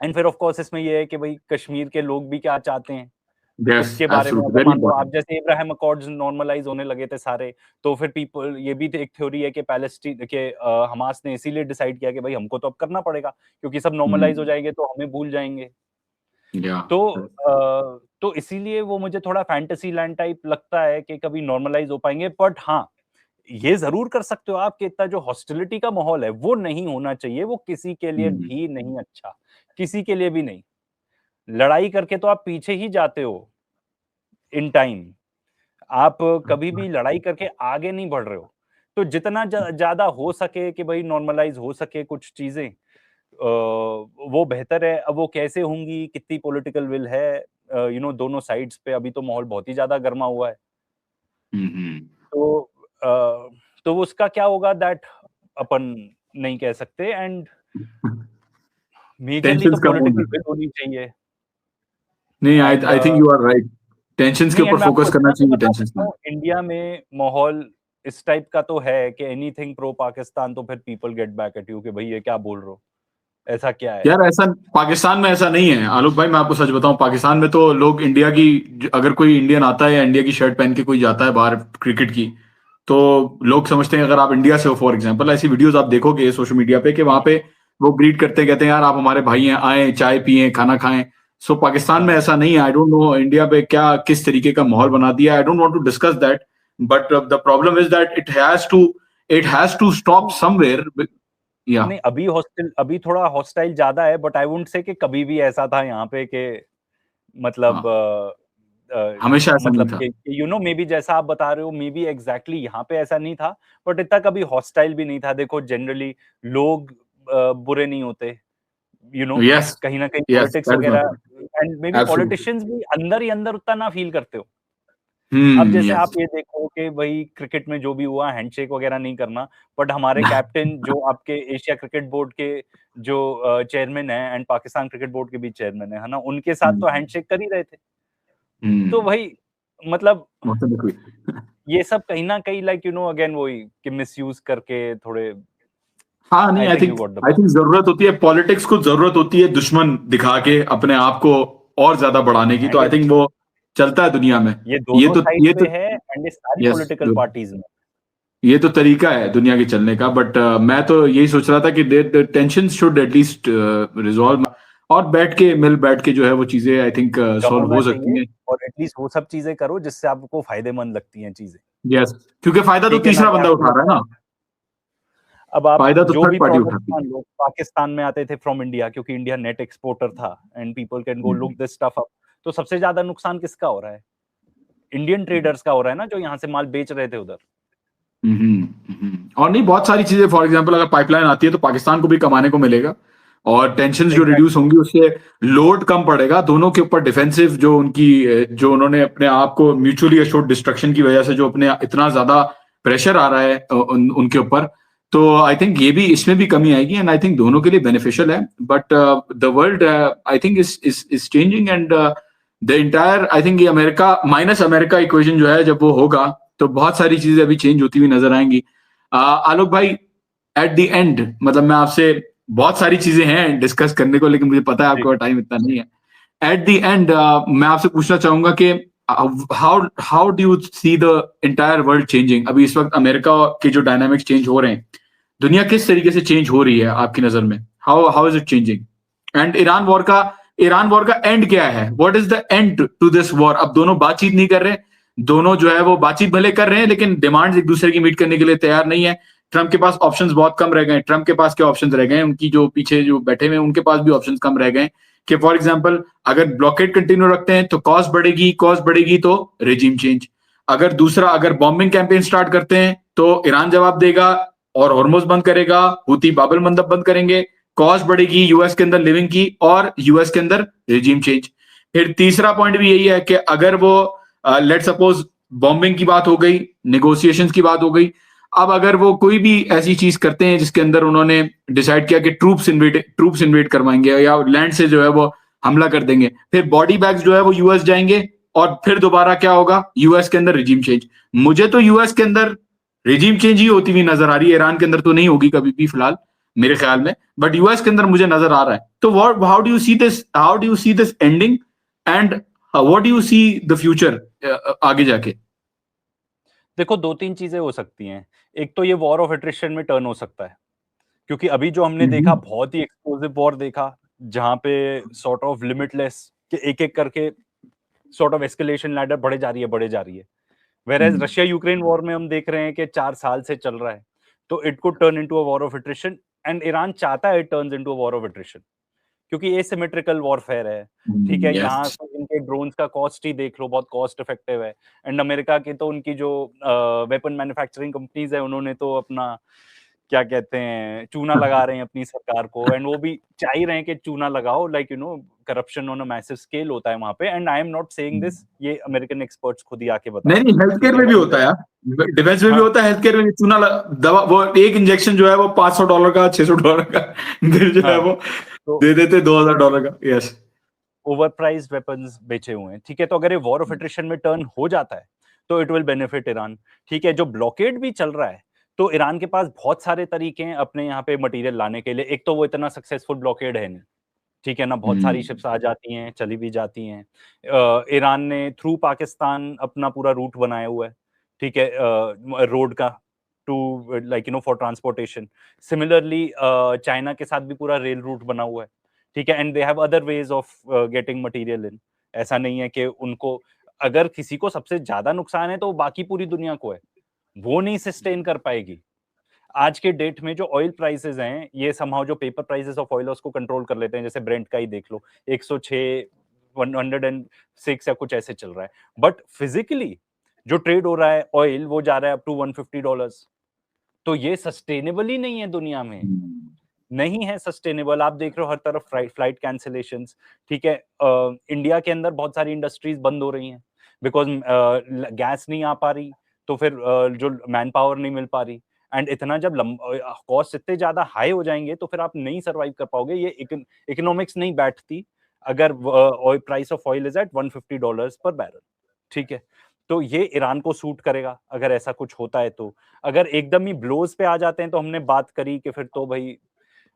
एंड फिर ऑफ कोर्स इसमें ये है कि भाई कश्मीर के लोग भी क्या चाहते हैं, यस उसके बारे में एब्सोल्युटली अगर वेरी मान लो आप, इंपॉर्टेंट। जैसे इब्राहिम अकॉर्ड्स नॉर्मलाइज होने लगे थे सारे, तो फिर पीपल, ये भी तो एक थ्योरी है कि पैलेस्टीन के हमास ने इसीलिए डिसाइड किया कि भाई हमको तो अब करना पड़ेगा, क्योंकि सब नॉर्मलाइज हो जाएंगे तो हमें भूल जाएंगे। या तो इसीलिए वो मुझे थोड़ा फैंटेसी लैंड टाइप लगता है कि कभी नॉर्मलाइज हो पाएंगे। बट हाँ, ये जरूर कर सकते हो आप कि इतना जो हॉस्टिलिटी का माहौल है वो नहीं होना चाहिए, वो किसी के लिए भी नहीं अच्छा, किसी के लिए भी नहीं। लड़ाई करके तो आप पीछे ही जाते हो इन टाइम, आप कभी भी लड़ाई करके आगे नहीं बढ़ रहे हो। तो जितना ज्यादा हो सके कि भाई नॉर्मलाइज हो सके कुछ चीजें, वो बेहतर है। अब वो कैसे होंगी, कितनी पॉलिटिकल विल है दोनों साइड्स पे, अभी तो माहौल बहुत ही ज्यादा गर्मा हुआ है। तो तो उसका क्या होगा दैट अपन नहीं कह सकते। एंड मेजरली तो टेंशंस कम पॉलिटिकल होंगी। विल होनी चाहिए। नहीं, and I think you are right. Tensions के नहीं, एंड ऊपर मैं आपको फोकस करना इतना तो चाहिए बता टेंशंस सकता में। हूँ, इंडिया में माहौल इस टाइप का तो है कि एनीथिंग प्रो पाकिस्तान तो फिर people get back at you कि भाई ये क्या बोल रहे हो, ऐसा क्या है। यार ऐसा पाकिस्तान में ऐसा नहीं है आलोक भाई, मैं आपको सच बताऊं, पाकिस्तान में तो लोग इंडिया की, अगर कोई इंडियन आता है या इंडिया की शर्ट पहन के कोई जाता है बाहर क्रिकेट की, तो लोग समझते हैं अगर आप इंडिया से हो, फॉर एग्जांपल, ऐसी वीडियोस आप देखोगे सोशल मीडिया पे कि वहां पे वो ग्रीट करते कहते हैं यार आप हमारे भाई हैं, आए चाय पिए खाना खाएं। सो पाकिस्तान में हाँ, ऐसा नहीं है। आई डोंट नो इंडिया पे क्या किस तरीके का माहौल बना दिया, I don't want to discuss that, but the problem is that it has to stop नहीं समवेयर। या नहीं, अभी थोड़ा हॉस्टाइल ज्यादा है, बट आई वुडंट से कि कभी भी ऐसा था यहाँ पे कि मतलब हाँ, हमेशा ऐसा नहीं मतलब था। कि मे बी जैसा आप बता रहे हो, मे बी एग्जैक्टली यहाँ पे ऐसा नहीं था, बट इतना कभी हॉस्टाइल भी नहीं था। देखो जनरली लोग बुरे नहीं होते, यस कहीं ना कहीं yes politics that is my वगैरह, point. And maybe absolutely. Politicians भी अंदर ही अंदर उतना ना फील करते हो। अब जैसे आप यस। ये देखो कि भाई क्रिकेट में जो भी हुआ, हैंडशेक वगैरह नहीं करना, बट हमारे कैप्टन जो आपके एशिया क्रिकेट बोर्ड के जो चेयरमैन है, एंड पाकिस्तान क्रिकेट बोर्ड के भी चेयरमैन है ना, उनके साथ तो हैंडशेक कर ही रहे थे। तो भाई मतलब ये सब कहीं ना कहीं लाइक अगेन वही कि मिसयूज करके थोड़े, हाँ नहीं, I I think think you got the I point. Think जरूरत होती है पॉलिटिक्स को, जरूरत होती है दुश्मन दिखा के अपने आप को और ज्यादा बढ़ाने की, तो एंड आई थिंक वो चलता है दुनिया में। ये ये दोनों तो साइड ये पे तो है, एंड ये सारी यस पॉलिटिकल पार्टीज में। ये तो तरीका है दुनिया के चलने का, बट मैं तो यही सोच रहा था कि टेंशन शुड एटलीस्ट रिजॉल्व, और बैठ के जो है वो चीजें आई थिंक कम सॉल्व होना हो सकती चाहिए हैं। और एटलीस्ट वो सब चीजें करो जिससे आपको फायदेमंद लगती हैं चीजें, यस, क्योंकि फायदा तो ठीक है ना? तीसरा कि बंदा आपको उठा रहा है लगता ना, है अब आप फायदा तो जो थर्ड भी पार्टी प्रोडक्ट उठाती है। मान लो पाकिस्तान में आते थे फ्रॉम इंडिया क्योंकि इंडिया नेट एक्सपोर्टर था and people can go look this stuff up, तो सबसे ज्यादा नुकसान किसका हो रहा है? इंडियन ट्रेडर्स का हो रहा है ना, जो यहाँ से माल बेच रहे थे उधर। और नहीं, बहुत सारी चीजें, फॉर एग्जांपल अगर पाइपलाइन आती है तो पाकिस्तान को भी कमाने को मिलेगा, और टेंशन जो रिड्यूस एग्जैक्टली। होंगी उससे लोड कम पड़ेगा दोनों के ऊपर, डिफेंसिव जो उनकी जो उन्होंने अपने आप को म्यूचुअली अश्योर्ड डिस्ट्रक्शन की वजह से जो अपने इतना ज्यादा प्रेशर आ रहा है उनके ऊपर, तो आई थिंक ये भी, इसमें भी कमी आएगी, एंड आई थिंक दोनों के लिए बेनिफिशियल है। But the world I think is changing, and the entire, I think ये अमेरिका माइनस अमेरिका इक्वेशन जो है, जब वो होगा तो बहुत सारी चीजें अभी चेंज होती हुई नजर आएंगी। आलोक भाई, एट द एंड, मतलब मैं आपसे, बहुत सारी चीजें हैं डिस्कस करने को, लेकिन मुझे पता है जी। आपके पास टाइम इतना नहीं है। एट द एंड मैं आपसे पूछना चाहूंगा कि how how do you see the entire world changing? अभी इस वक्त अमेरिका के जो डायनामिक्स चेंज हो रहे हैं, दुनिया किस तरीके से चेंज हो रही है आपकी नजर में? How how is it changing? And Iran war का एंड क्या है? What is the end to this war? अब दोनों बातचीत नहीं कर रहे, दोनों जो है वो बातचीत भले कर रहे हैं लेकिन डिमांड्स एक दूसरे की मीट करने के लिए तैयार नहीं है। ट्रंप के पास ऑप्शंस बहुत कम रह गए। ट्रंप के पास क्या ऑप्शंस रह गए? उनकी जो पीछे जो बैठे हुए हैं उनके पास भी ऑप्शंस कम रह गए कि फॉर एग्जांपल अगर ब्लॉकेड कंटिन्यू रखते हैं तो कॉस्ट बढ़ेगी तो रेजिम चेंज। अगर बॉम्बिंग कैंपेन स्टार्ट करते हैं तो ईरान जवाब देगा और हॉर्मुज बंद करेगा, हुती बाबल मंदब बंद करेंगे, कॉस्ट बढ़ेगी यूएस के अंदर लिविंग की और यूएस के अंदर रेजिम चेंज। फिर तीसरा पॉइंट भी यही है कि अगर वो लेट सपोज बॉम्बिंग की बात हो गई, नेगोशिएशंस की बात हो गई, अब अगर वो कोई भी ऐसी चीज करते हैं जिसके अंदर उन्होंने डिसाइड किया कि ट्रूप्स इन्वेट करवाएंगे या लैंड से जो है वो हमला कर देंगे, फिर बॉडी बैग्स जो है वो यूएस जाएंगे और फिर दोबारा क्या होगा? यूएस के अंदर रिजीम चेंज। मुझे तो यूएस के अंदर रिजीम चेंज ही होती हुई नजर आ रही है, ईरान के अंदर तो नहीं होगी कभी भी फिलहाल मेरे ख्याल में, बट यूएस के अंदर मुझे नजर आ रहा है। तो how do you see this ending, and what do you see the future आगे जाके? देखो, 2-3 चीजें हो सकती हैं। एक तो ये वॉर ऑफ एट्रिशन में टर्न हो सकता है, क्योंकि अभी जो हमने देखा बहुत ही एक्सप्लोसिव वॉर देखा, जहाँ पे सॉर्ट ऑफ लिमिटलेस कि एक-एक करके सॉर्ट ऑफ एस्केलेशन लैडर बढ़े जा रही है, बढ़े जा रही है। व्हेरेas रशिया यूक्रेन वॉर में हम देख रहे हैं कि 4 साल से चल रहा है। तो it could turn into a war of attrition and Iran चाहता है it turns into a war of attrition, क्योंकि एसिमेट्रिकल वॉरफेयर है। ठीक है, यहाँ यस। तो इनके ड्रोन्स का कॉस्ट ही देख लो, बहुत कॉस्ट इफेक्टिव है। एंड अमेरिका की तो उनकी जो वेपन मैन्युफैक्चरिंग कंपनीज है, उन्होंने तो अपना क्या कहते हैं, चूना लगा रहे हैं अपनी सरकार को, एंड वो भी चाह ही रहे हैं कि चूना लगाओ, like you no corruption on a massive scale होता है वहां पे। And I am not saying this, ये अमेरिकन एक्सपर्ट्स खुद ही आके बता नहीं रहे नहीं, हैं, हेल्थ केयर ठीक है में भी ना? होता है यार, डिफेंस में भी हाँ, होता है, हेल्थ केयर में भी दवा, वो एक इंजेक्शन जो है वो $500 का, $600 का, फिर जो है हाँ, वो तो दे देते $2000 का। यस। ओवर प्राइस्ड वेपन्स बेचे हुए हैं, ठीक है? तो अगर ये वॉर ऑफ एट्रिशन में टर्न हो जाता है, तो इट विल बेनिफिट ईरान, ठीक है? जो ब्लॉकेड भी चल रहा है, तो ईरान के पास बहुत सारे तरीके हैं अपने यहाँ पे मटेरियल लाने के लिए। एक तो वो इतना सक्सेसफुल ब्लॉकेड है नहीं, ठीक है ना? बहुत सारी शिप्स आ जाती हैं, चली भी जाती हैं। ईरान ने थ्रू पाकिस्तान अपना पूरा रूट बनाया हुआ है, ठीक है? रोड का to like you know for transportation. Similarly China के साथ भी पूरा रेल रूट बना हुआ है, ठीक है? And they have other ways of getting material in. ऐसा नहीं है कि उनको, अगर किसी को सबसे ज्यादा नुकसान है तो वो बाकी पूरी दुनिया को है, वो नहीं सस्टेन कर पाएगी। आज के डेट में जो ऑयल प्राइसेस हैं, ये समहाउ जो पेपर प्राइसेस ऑफ ऑयल है उसको कंट्रोल कर लेते हैं। जैसे ब्रेंट का ही देख लो, 106, 106 या कुछ ऐसे चल रहा है। बट फिजिकली जो ट्रेड हो रहा है ऑयल, वो जा रहा है अप टू $150। तो ये सस्टेनेबल ही नहीं है दुनिया में, नहीं है सस्टेनेबल। आप देख रहे हो हर तरफ फ्लाइट कैंसिलेशंस, ठीक है? इंडिया के अंदर बहुत सारी इंडस्ट्रीज बंद हो रही हैं बिकॉज गैस नहीं आ पा रही, तो फिर जो मैन पावर नहीं मिल पा रही। एंड इतना जब कॉस्ट इतने ज्यादा हाई हो जाएंगे तो फिर आप नहीं सरवाइव कर पाओगे। ये इकोनॉमिक्स नहीं बैठती अगर price of oil is at $150 पर बैरल, ठीक है? तो ये ईरान को सूट करेगा अगर ऐसा कुछ होता है तो। अगर एकदम ही ब्लोज पे आ जाते हैं तो हमने बात करी कि फिर तो भाई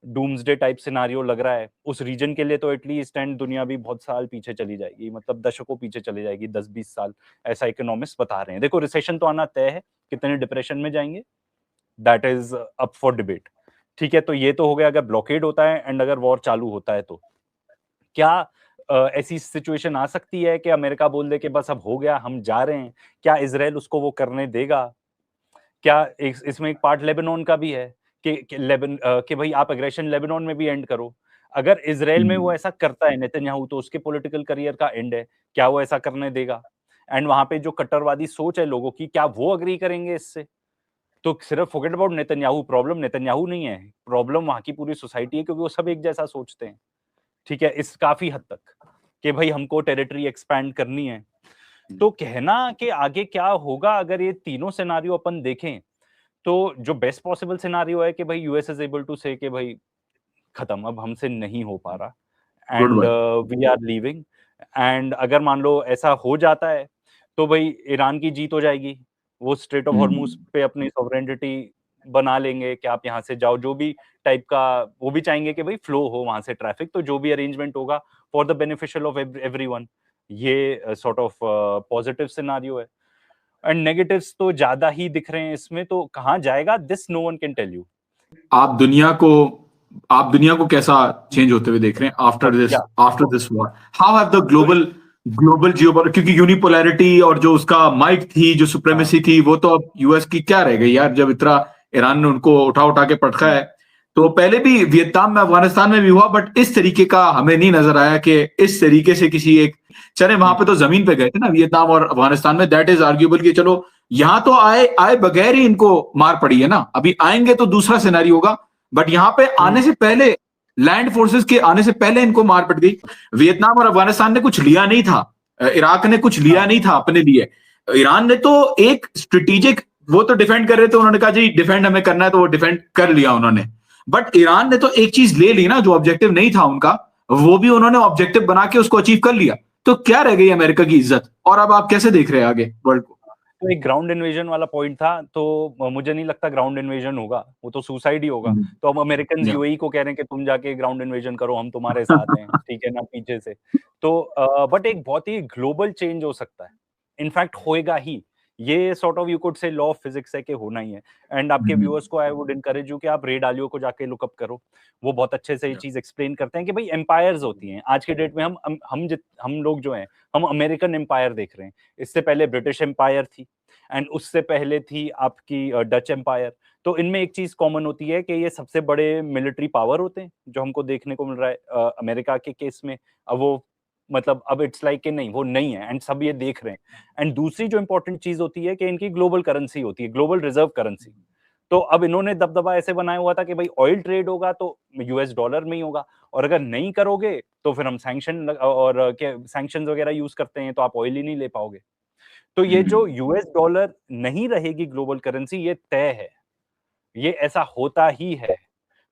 डूम्सडे टाइप सिनारियो लग रहा है उस रीजन के लिए, तो एटलीस्ट एंड दुनिया भी बहुत साल पीछे चली जाएगी, मतलब दशकों पीछे चली जाएगी, 10-20 साल, ऐसा इकोनॉमिस्ट बता रहे हैं। देखो रिसेशन तो आना तय है, कितने डिप्रेशन में जाएंगे that is up for debate. ठीक है, तो ये तो हो गया अगर ब्लॉकेड होता है एंड अगर वॉर चालू होता है तो क्या ऐसी सिचुएशन आ सकती है कि अमेरिका बोल दे कि बस अब हो गया, हम जा रहे हैं? क्या इजराइल उसको वो करने देगा? क्या इसमें एक पार्ट लेबनान का भी है कि भाई आप एग्रेशन लेबनान में भी एंड करो। अगर इजराइल में वो ऐसा करता है नेतन्याहू, तो उसके पॉलिटिकल करियर का एंड है। क्या वो ऐसा करने देगा? एंड वहां पे जो कट्टरवादी सोच है लोगों की, क्या वो अग्री करेंगे इससे? तो सिर्फ forget about Netanyahu, problem Netanyahu नहीं है, प्रॉब्लम वहां की पूरी सोसाइटी है, क्योंकि वो सब एक जैसा सोचते हैं। ठीक है, इस काफी हद तक कि भाई हमको टेरिटरी एक्सपैंड करनी है। तो कहना कि आगे क्या होगा अगर ये तीनों सिनारियो अपन देखें, तो जो बेस्ट पॉसिबल सिनारियो है कि भाई US is able to say कि भाई खत्म, अब हमसे नहीं हो पा रहा good and bye. We are leaving. And अगर मान लो ऐसा हो जाता है तो भाई ईरान की जीत हो जाएगी, वो स्ट्रेट ऑफ हॉर्मुज पे अपनी सॉवरेनिटी बना लेंगे कि आप यहाँ से जाओ, जो भी टाइप का वो भी चाहेंगे कि भाई फ्लो हो वहां से ट्रैफिक, तो जो भी अरेंजमेंट होगा for the beneficial of everyone. ये सॉर्ट ऑफ पॉजिटिव सिनारियो है। एंड नेगेटिव्स तो ज्यादा ही दिख रहे हैं इसमें, तो कहाँ जाएगा this no one can tell you. आप दुनिया को आप दुनिया को कैसा चेंज होते हुए देख रहे हैं या after this war? How have the global geopolitics, क्योंकि यूनिपोलैरिटी और जो उसका माइट थी, जो सुप्रीमेसी थी, वो तो अब यूएस की क्या रह गई यार, जब इतना ईरान ने उनको उठा उठा के पटका है। तो पहले भी वियतनाम में, अफगानिस्तान में भी हुआ, बट इस तरीके का हमें नहीं नजर आया कि इस तरीके से किसी एक, चले वहां पे तो जमीन पे गए थे ना वियतनाम और अफगानिस्तान में, दैट इज आर्ग्यूबल कि चलो यहाँ तो आए बगैर ही इनको मार पड़ी है ना, अभी आएंगे तो दूसरा सिनेरियो होगा, बट यहाँ पे आने से पहले, लैंड फोर्सेस के आने से पहले इनको मार पड़ गई। वियतनाम और अफगानिस्तान ने कुछ लिया नहीं था, इराक ने कुछ लिया नहीं था अपने लिए, ईरान ने तो एक स्ट्रेटेजिक, वो तो डिफेंड कर रहे थे, उन्होंने कहा जी डिफेंड हमें करना है, तो वो डिफेंड कर लिया उन्होंने। बट ईरान ने तो एक चीज ले ली ना, जो ऑब्जेक्टिव नहीं था उनका, वो भी उन्होंने ऑब्जेक्टिव बना के उसको अचीव कर लिया। तो क्या रह गई अमेरिका की इज्जत? और अब आप कैसे देख रहे हैं आगे वर्ल्ड को? तो एक ग्राउंड इन्वेजन वाला पॉइंट था, तो मुझे नहीं लगता ग्राउंड इन्वेजन होगा, वो तो सुसाइड ही होगा। तो अब अमेरिकन या यूएई को कह रहे हैं कि तुम जाके ग्राउंड इन्वेजन करो, हम तुम्हारे साथ हैं, ठीक है ना, पीछे से। तो बट एक बहुत ही ग्लोबल चेंज हो सकता है, इनफैक्ट होएगा ही। ये sort of you could say law of physics है कि होना ही है। एंड आपके व्यूअर्स को आई वुड इनकरेज यू कि आप रे डालियो को जाके लुकअप करो, वो बहुत अच्छे से ये चीज एक्सप्लेन करते हैं कि भाई एम्पायर्स होती हैं आज के डेट में। हम लोग जो हैं, हम अमेरिकन एम्पायर देख रहे हैं। इससे पहले ब्रिटिश एम्पायर थी, एंड उससे पहले थी आपकी डच एम्पायर। तो इनमें एक चीज कॉमन होती है कि ये सबसे बड़े मिलिट्री पावर होते हैं, जो हमको देखने को मिल रहा है अमेरिका के केस में। अब वो मतलब अब इट्स लाइक कि नहीं, वो नहीं है, एंड सब ये देख रहे हैं। एंड दूसरी जो इंपॉर्टेंट चीज होती है कि इनकी ग्लोबल करेंसी होती है, ग्लोबल रिजर्व करेंसी। तो अब इन्होंने दबदबा ऐसे बनाया हुआ था कि भाई ऑयल ट्रेड होगा तो यूएस डॉलर में ही होगा, और अगर नहीं करोगे तो फिर हम सैंक्शन और क्या सैंक्शन वगैरह यूज करते हैं, तो आप ऑयल ही नहीं ले पाओगे। तो ये जो यूएस डॉलर नहीं रहेगी ग्लोबल करेंसी, ये तय है, ये ऐसा होता ही है।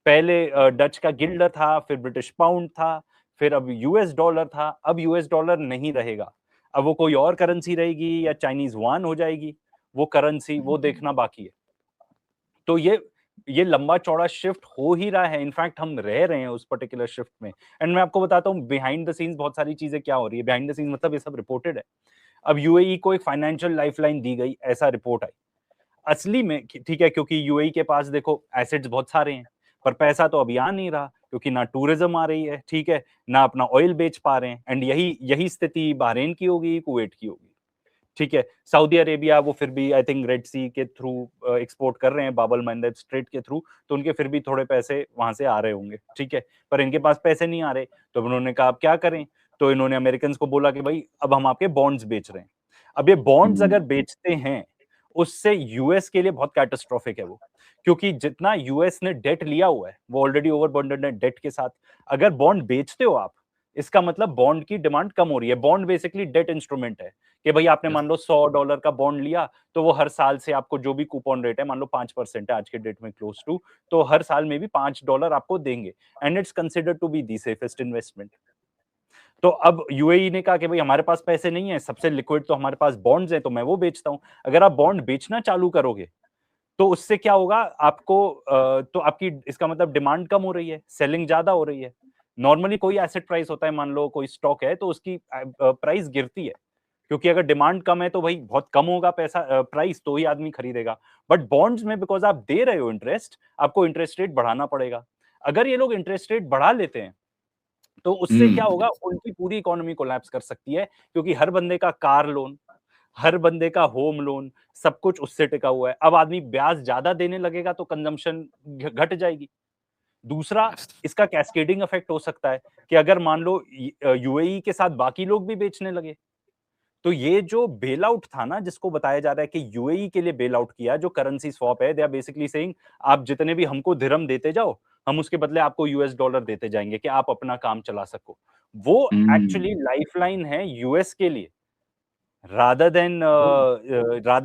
पहले डच का गिल्ड था, फिर ब्रिटिश पाउंड था, फिर अब यूएस डॉलर था, अब यूएस डॉलर नहीं रहेगा। अब वो कोई और करेंसी रहेगी या चाइनीज युआन हो जाएगी, वो करेंसी वो देखना बाकी है। तो ये लंबा चौड़ा शिफ्ट हो ही रहा है, इनफैक्ट हम रह रहे हैं उस पर्टिकुलर शिफ्ट में। एंड मैं आपको बताता हूँ बिहाइंड द सीन्स बहुत सारी चीजें क्या हो रही है। बिहाइंड द सीन्स मतलब ये सब रिपोर्टेड है। अब यूएई को एक फाइनेंशियल लाइफलाइन दी गई, ऐसा रिपोर्ट आई। असली में ठीक है, क्योंकि यूएई के पास देखो एसेट्स बहुत सारे हैं, पर पैसा तो अभी आ नहीं रहा, क्योंकि ना टूरिज्म आ रही है, ठीक है, ना अपना ऑयल बेच पा रहे हैं। एंड यही यही स्थिति बहरीन की होगी, कुवैत की होगी, ठीक है। सऊदी अरेबिया वो फिर भी आई थिंक रेड सी के थ्रू एक्सपोर्ट कर रहे हैं, बाब अल मंदब स्ट्रेट के थ्रू, तो उनके फिर भी थोड़े पैसे वहां से आ रहे होंगे, ठीक है। पर इनके पास पैसे नहीं आ रहे, तो उन्होंने कहा अब क्या करें। तो इन्होंने अमेरिकन को बोला कि भाई अब हम आपके बॉन्ड्स बेच रहे हैं। अब ये बॉन्ड्स अगर बेचते हैं, उससे यूएस के लिए बहुत कैटास्ट्रोफिक है वो, क्योंकि जितना यूएस ने डेट लिया हुआ है वो ऑलरेडी ओवरबर्डन है डेट के साथ। अगर बॉन्ड बेचते हो आप, इसका मतलब बॉन्ड की डिमांड कम हो रही है। बॉन्ड बेसिकली डेट इंस्ट्रूमेंट है कि भाई आपने मान लो $100 का बॉन्ड लिया, तो वो हर साल से आपको जो भी कूपन रेट है, मान लो 5% है आज के डेट में क्लोज टू, तो हर साल में भी $5 आपको देंगे। And it's considered to be the safest investment. तो अब यूएई ने कहा कि भाई हमारे पास पैसे नहीं है, सबसे लिक्विड तो हमारे पास बॉन्ड्स हैं, तो मैं वो बेचता हूं। अगर आप बॉन्ड बेचना चालू करोगे तो उससे क्या होगा आपको, तो आपकी इसका मतलब डिमांड कम हो रही है, सेलिंग ज्यादा हो रही है। नॉर्मली कोई एसेट प्राइस होता है, मान लो कोई स्टॉक है, तो उसकी प्राइस गिरती है, क्योंकि अगर डिमांड कम है तो भाई बहुत कम होगा पैसा, प्राइस, तो ही आदमी खरीदेगा। बट बॉन्ड्स में बिकॉज आप दे रहे हो इंटरेस्ट, आपको इंटरेस्ट रेट बढ़ाना पड़ेगा। अगर ये लोग इंटरेस्ट रेट बढ़ा लेते हैं तो उससे क्या होगा, उनकी पूरी इकोनॉमी कोलैप्स कर सकती है, क्योंकि हर बंदे का कार लोन, हर बंदे का होम लोन, सब कुछ उससे टिका हुआ है। अब आदमी ब्याज ज्यादा देने लगेगा तो कंजम्पशन घट जाएगी। दूसरा, इसका कैस्केडिंग इफेक्ट हो सकता है कि अगर मान लो यूएई के साथ बाकी लोग भी बेचने लगे, तो ये जो बेल आउट था ना, जिसको बताया जा रहा है कि यूएई के लिए बेल आउट किया, जो करेंसी स्वैप है, दे आर बेसिकली सेइंग आप जितने भी हमको दिरहम देते जाओ, हम उसके बदले आपको यूएस डॉलर देते जाएंगे कि आप अपना काम चला सको। वो एक्चुअली लाइफलाइन है यूएस के लिए, rather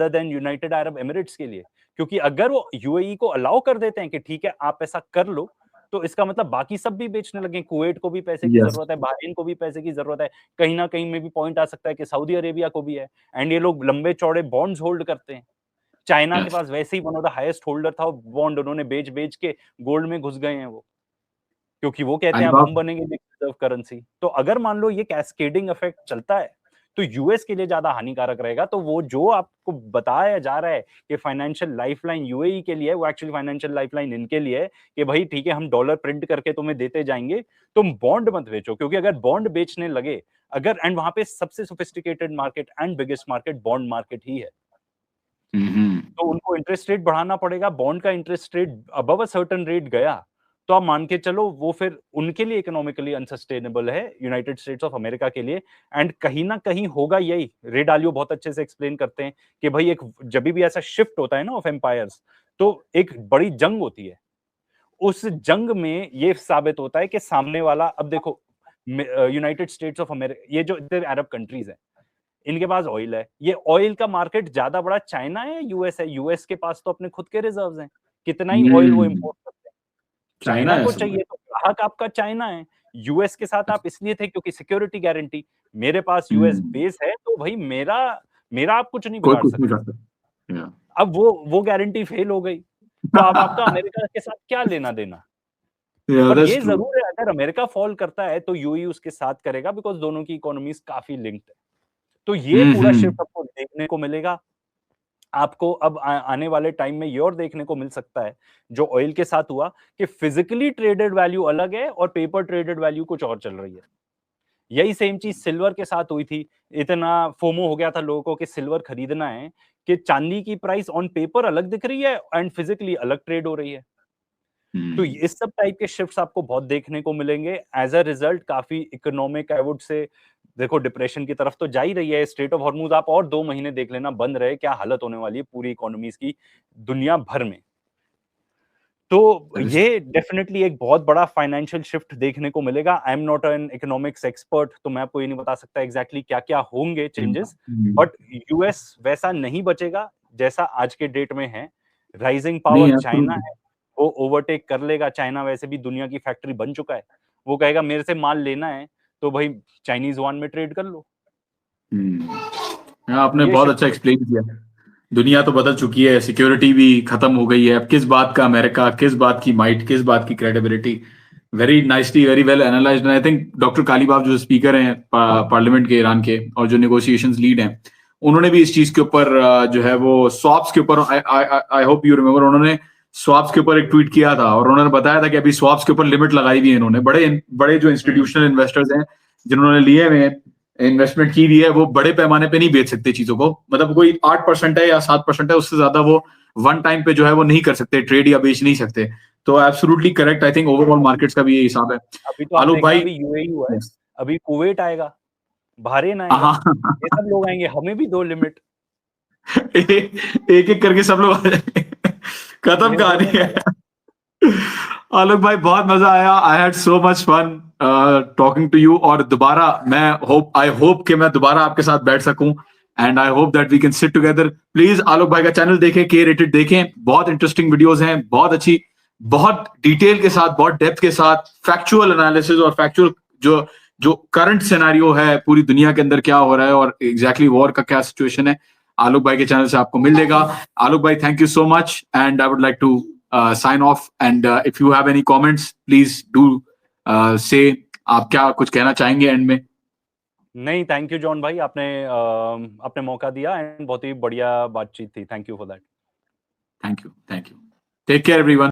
than United Arab Emirates के लिए। क्योंकि अगर वो यूएई को अलाउ कर देते हैं कि ठीक है आप ऐसा कर लो, तो इसका मतलब बाकी सब भी बेचने लगे। कुवैत को भी पैसे की जरूरत है, बहरीन को भी पैसे की जरूरत है, कहीं ना कहीं में भी पॉइंट आ सकता है कि सऊदी अरेबिया को भी है। एंड ये लोग लंबे चौड़े बॉन्ड्स होल्ड करते हैं। चाइना के पास वैसे ही one of the highest holder था बॉन्ड, उन्होंने बेच बेच के गोल्ड में घुस गए हैं वो, क्योंकि वो कहते हैं अब हम बनेंगे रिजर्व करेंसी। तो अगर मान लो ये कैस्केडिंग इफेक्ट चलता है तो यूएस के लिए ज्यादा हानिकारक रहेगा। तो वो जो आपको बताया जा रहा है कि फाइनेंशियल लाइफलाइन यूएई के लिए, वो एक्चुअली फाइनेंशियल लाइफलाइन इनके लिए है कि भाई ठीक है हम डॉलर प्रिंट करके तुम्हें देते जाएंगे, तुम बॉन्ड मत बेचो। क्योंकि अगर बॉन्ड बेचने लगे, अगर, एंड वहां पे सबसे sophisticated market and biggest market bond market ही है, तो उनको इंटरेस्ट रेट बढ़ाना पड़ेगा। बॉन्ड का interest rate above a certain rate गया तो आप मान के चलो वो फिर उनके लिए इकोनॉमिकली अनसस्टेनेबल है, यूनाइटेड स्टेट्स ऑफ अमेरिका के लिए। एंड कहीं ना कहीं होगा यही। रे डालियो बहुत अच्छे से एक्सप्लेन करते हैं कि भाई एक जब भी ऐसा शिफ्ट होता है ना ऑफ एम्पायर्स, तो एक बड़ी जंग होती है। उस जंग में ये साबित होता है कि सामने वाला, अब देखो यूनाइटेड स्टेट्स ऑफ अमेरिका, ये जो अरब कंट्रीज है, इनके पास ऑयल है। ये ऑयल का मार्केट ज्यादा बड़ा चाइना है, यूएस है? यूएस के पास तो अपने खुद के रिजर्व्स हैं, कितना ही ऑयल वो इंपोर्ट करते हैं। चाइना को चाहिए तो ग्राहक आपका चाइना है। यूएस के साथ आप इसलिए थे क्योंकि सिक्योरिटी गारंटी, मेरे पास यूएस बेस है तो भाई मेरा मेरा आप कुछ नहीं बिगाड़ सकते। अब वो गारंटी फेल हो गई, तो अब आपका अमेरिका के साथ क्या लेना देना। पर ये जरूर है, अगर अमेरिका फॉल करता है तो यूएई उसके साथ करेगा, बिकॉज दोनों की इकोनॉमीज काफी लिंक्ड है। तो ये पूरा शिफ्ट आपको देखने को मिलेगा। आपको अब आने वाले टाइम में ये और देखने को मिल सकता है जो ऑयल के साथ हुआ, कि फिजिकली ट्रेडेड वैल्यू अलग है और पेपर ट्रेडेड वैल्यू कुछ और चल रही है। यही सेम चीज सिल्वर के साथ हुई थी। इतना फोमो हो गया था लोगों को कि सिल्वर खरीदना है कि चांदी की प्राइस ऑन पेपर अलग दिख रही है एंड फिजिकली अलग ट्रेड हो रही है। तो इस सब टाइप के शिफ्ट्स आपको बहुत देखने को मिलेंगे। एज अ रिजल्ट काफी इकोनॉमिक, आई वुड से, देखो डिप्रेशन की तरफ तो जा ही रही है। स्ट्रेट ऑफ हॉर्मुज आप और 2 महीने देख लेना बंद रहे, क्या हालत होने वाली है पूरी इकोनॉमीज की दुनिया भर में। तो ये डेफिनेटली एक बहुत बड़ा फाइनेंशियल शिफ्ट देखने को मिलेगा। I am not an economics expert, तो मैं आपको ये नहीं बता सकता एग्जैक्टली क्या क्या होंगे चेंजेस, बट यूएस वैसा नहीं बचेगा जैसा आज के डेट में है। राइजिंग पावर चाइना है, वो ओवरटेक कर लेगा। चाइना वैसे भी दुनिया की फैक्ट्री बन चुका है, वो कहेगा मेरे से माल लेना है तो भाई चाइनीज युआन में ट्रेड कर लो। आपने बहुत अच्छा एक्सप्लेन किया। दुनिया तो बदल चुकी है, सिक्योरिटी भी खत्म हो गई है। अब किस बात का अमेरिका, किस बात की माइट, किस बात की credibility. Very nicely, very well analysed. I think doctor Qalibaf जो स्पीकर हैं पार्लियामेंट के ईरान के और जो नेगोशिएशंस लीड हैं, उन्होंने भी इस चीज के ऊपर जो है वो स्वैप्स के ऊपर, आई होप यू रिमेम्बर, उन्होंने स्वैप्स के ऊपर एक ट्वीट किया था और उन्होंने बताया था कि अभी स्वैप्स के ऊपर लिमिट लगाई हुई है इन्होंने। बड़े बड़े जो इंस्टीट्यूशनल इन्वेस्टर्स हैं जिन्होंने लिए हुए इन्वेस्टमेंट की भी है, वो बड़े पैमाने पे नहीं बेच सकते चीजों को। मतलब कोई 8% है या 7% है, उससे ज्यादा वो वन टाइम पे जो है वो नहीं कर सकते, ट्रेड या बेच नहीं सकते। तो absolutely correct. I think overall markets का भी ये हिसाब है। अभी तो आलोक भाई, अभी यूएई हुआ है, अभी कुवैत आएगा, बहरीन आएगा, ये सब लोग आएंगे, हमें भी दो लिमिट। एक एक करके सब लोग आ जाएंगे, खत्म कहानी है। आलोक भाई बहुत मजा आया। I had so much fun talking to you. और दोबारा आई होप कि मैं दोबारा आपके साथ बैठ सकूं, and I hope that we can sit together. Please Alok भाई का चैनल देखें, के रेटेड देखें, बहुत इंटरेस्टिंग वीडियोस हैं, बहुत अच्छी, बहुत डिटेल के साथ, बहुत डेप्थ के साथ, फैक्चुअल एनालिसिस और फैक्चुअल जो करंट सिनेरियो है पूरी दुनिया के अंदर क्या हो रहा है और एग्जैक्टली वॉर का क्या सिचुएशन है, आलोक भाई के चैनल से आपको मिल जाएगा। आलोक भाई, thank you so much, and I would like to sign off, and if you have any comments, please do say। आप क्या कुछ कहना चाहेंगे एंड में? नहीं, थैंक यू जॉन भाई, आपने मौका दिया एंड बहुत ही बढ़िया बातचीत थी। Thank you for that. Thank you, thank you. Take care everyone.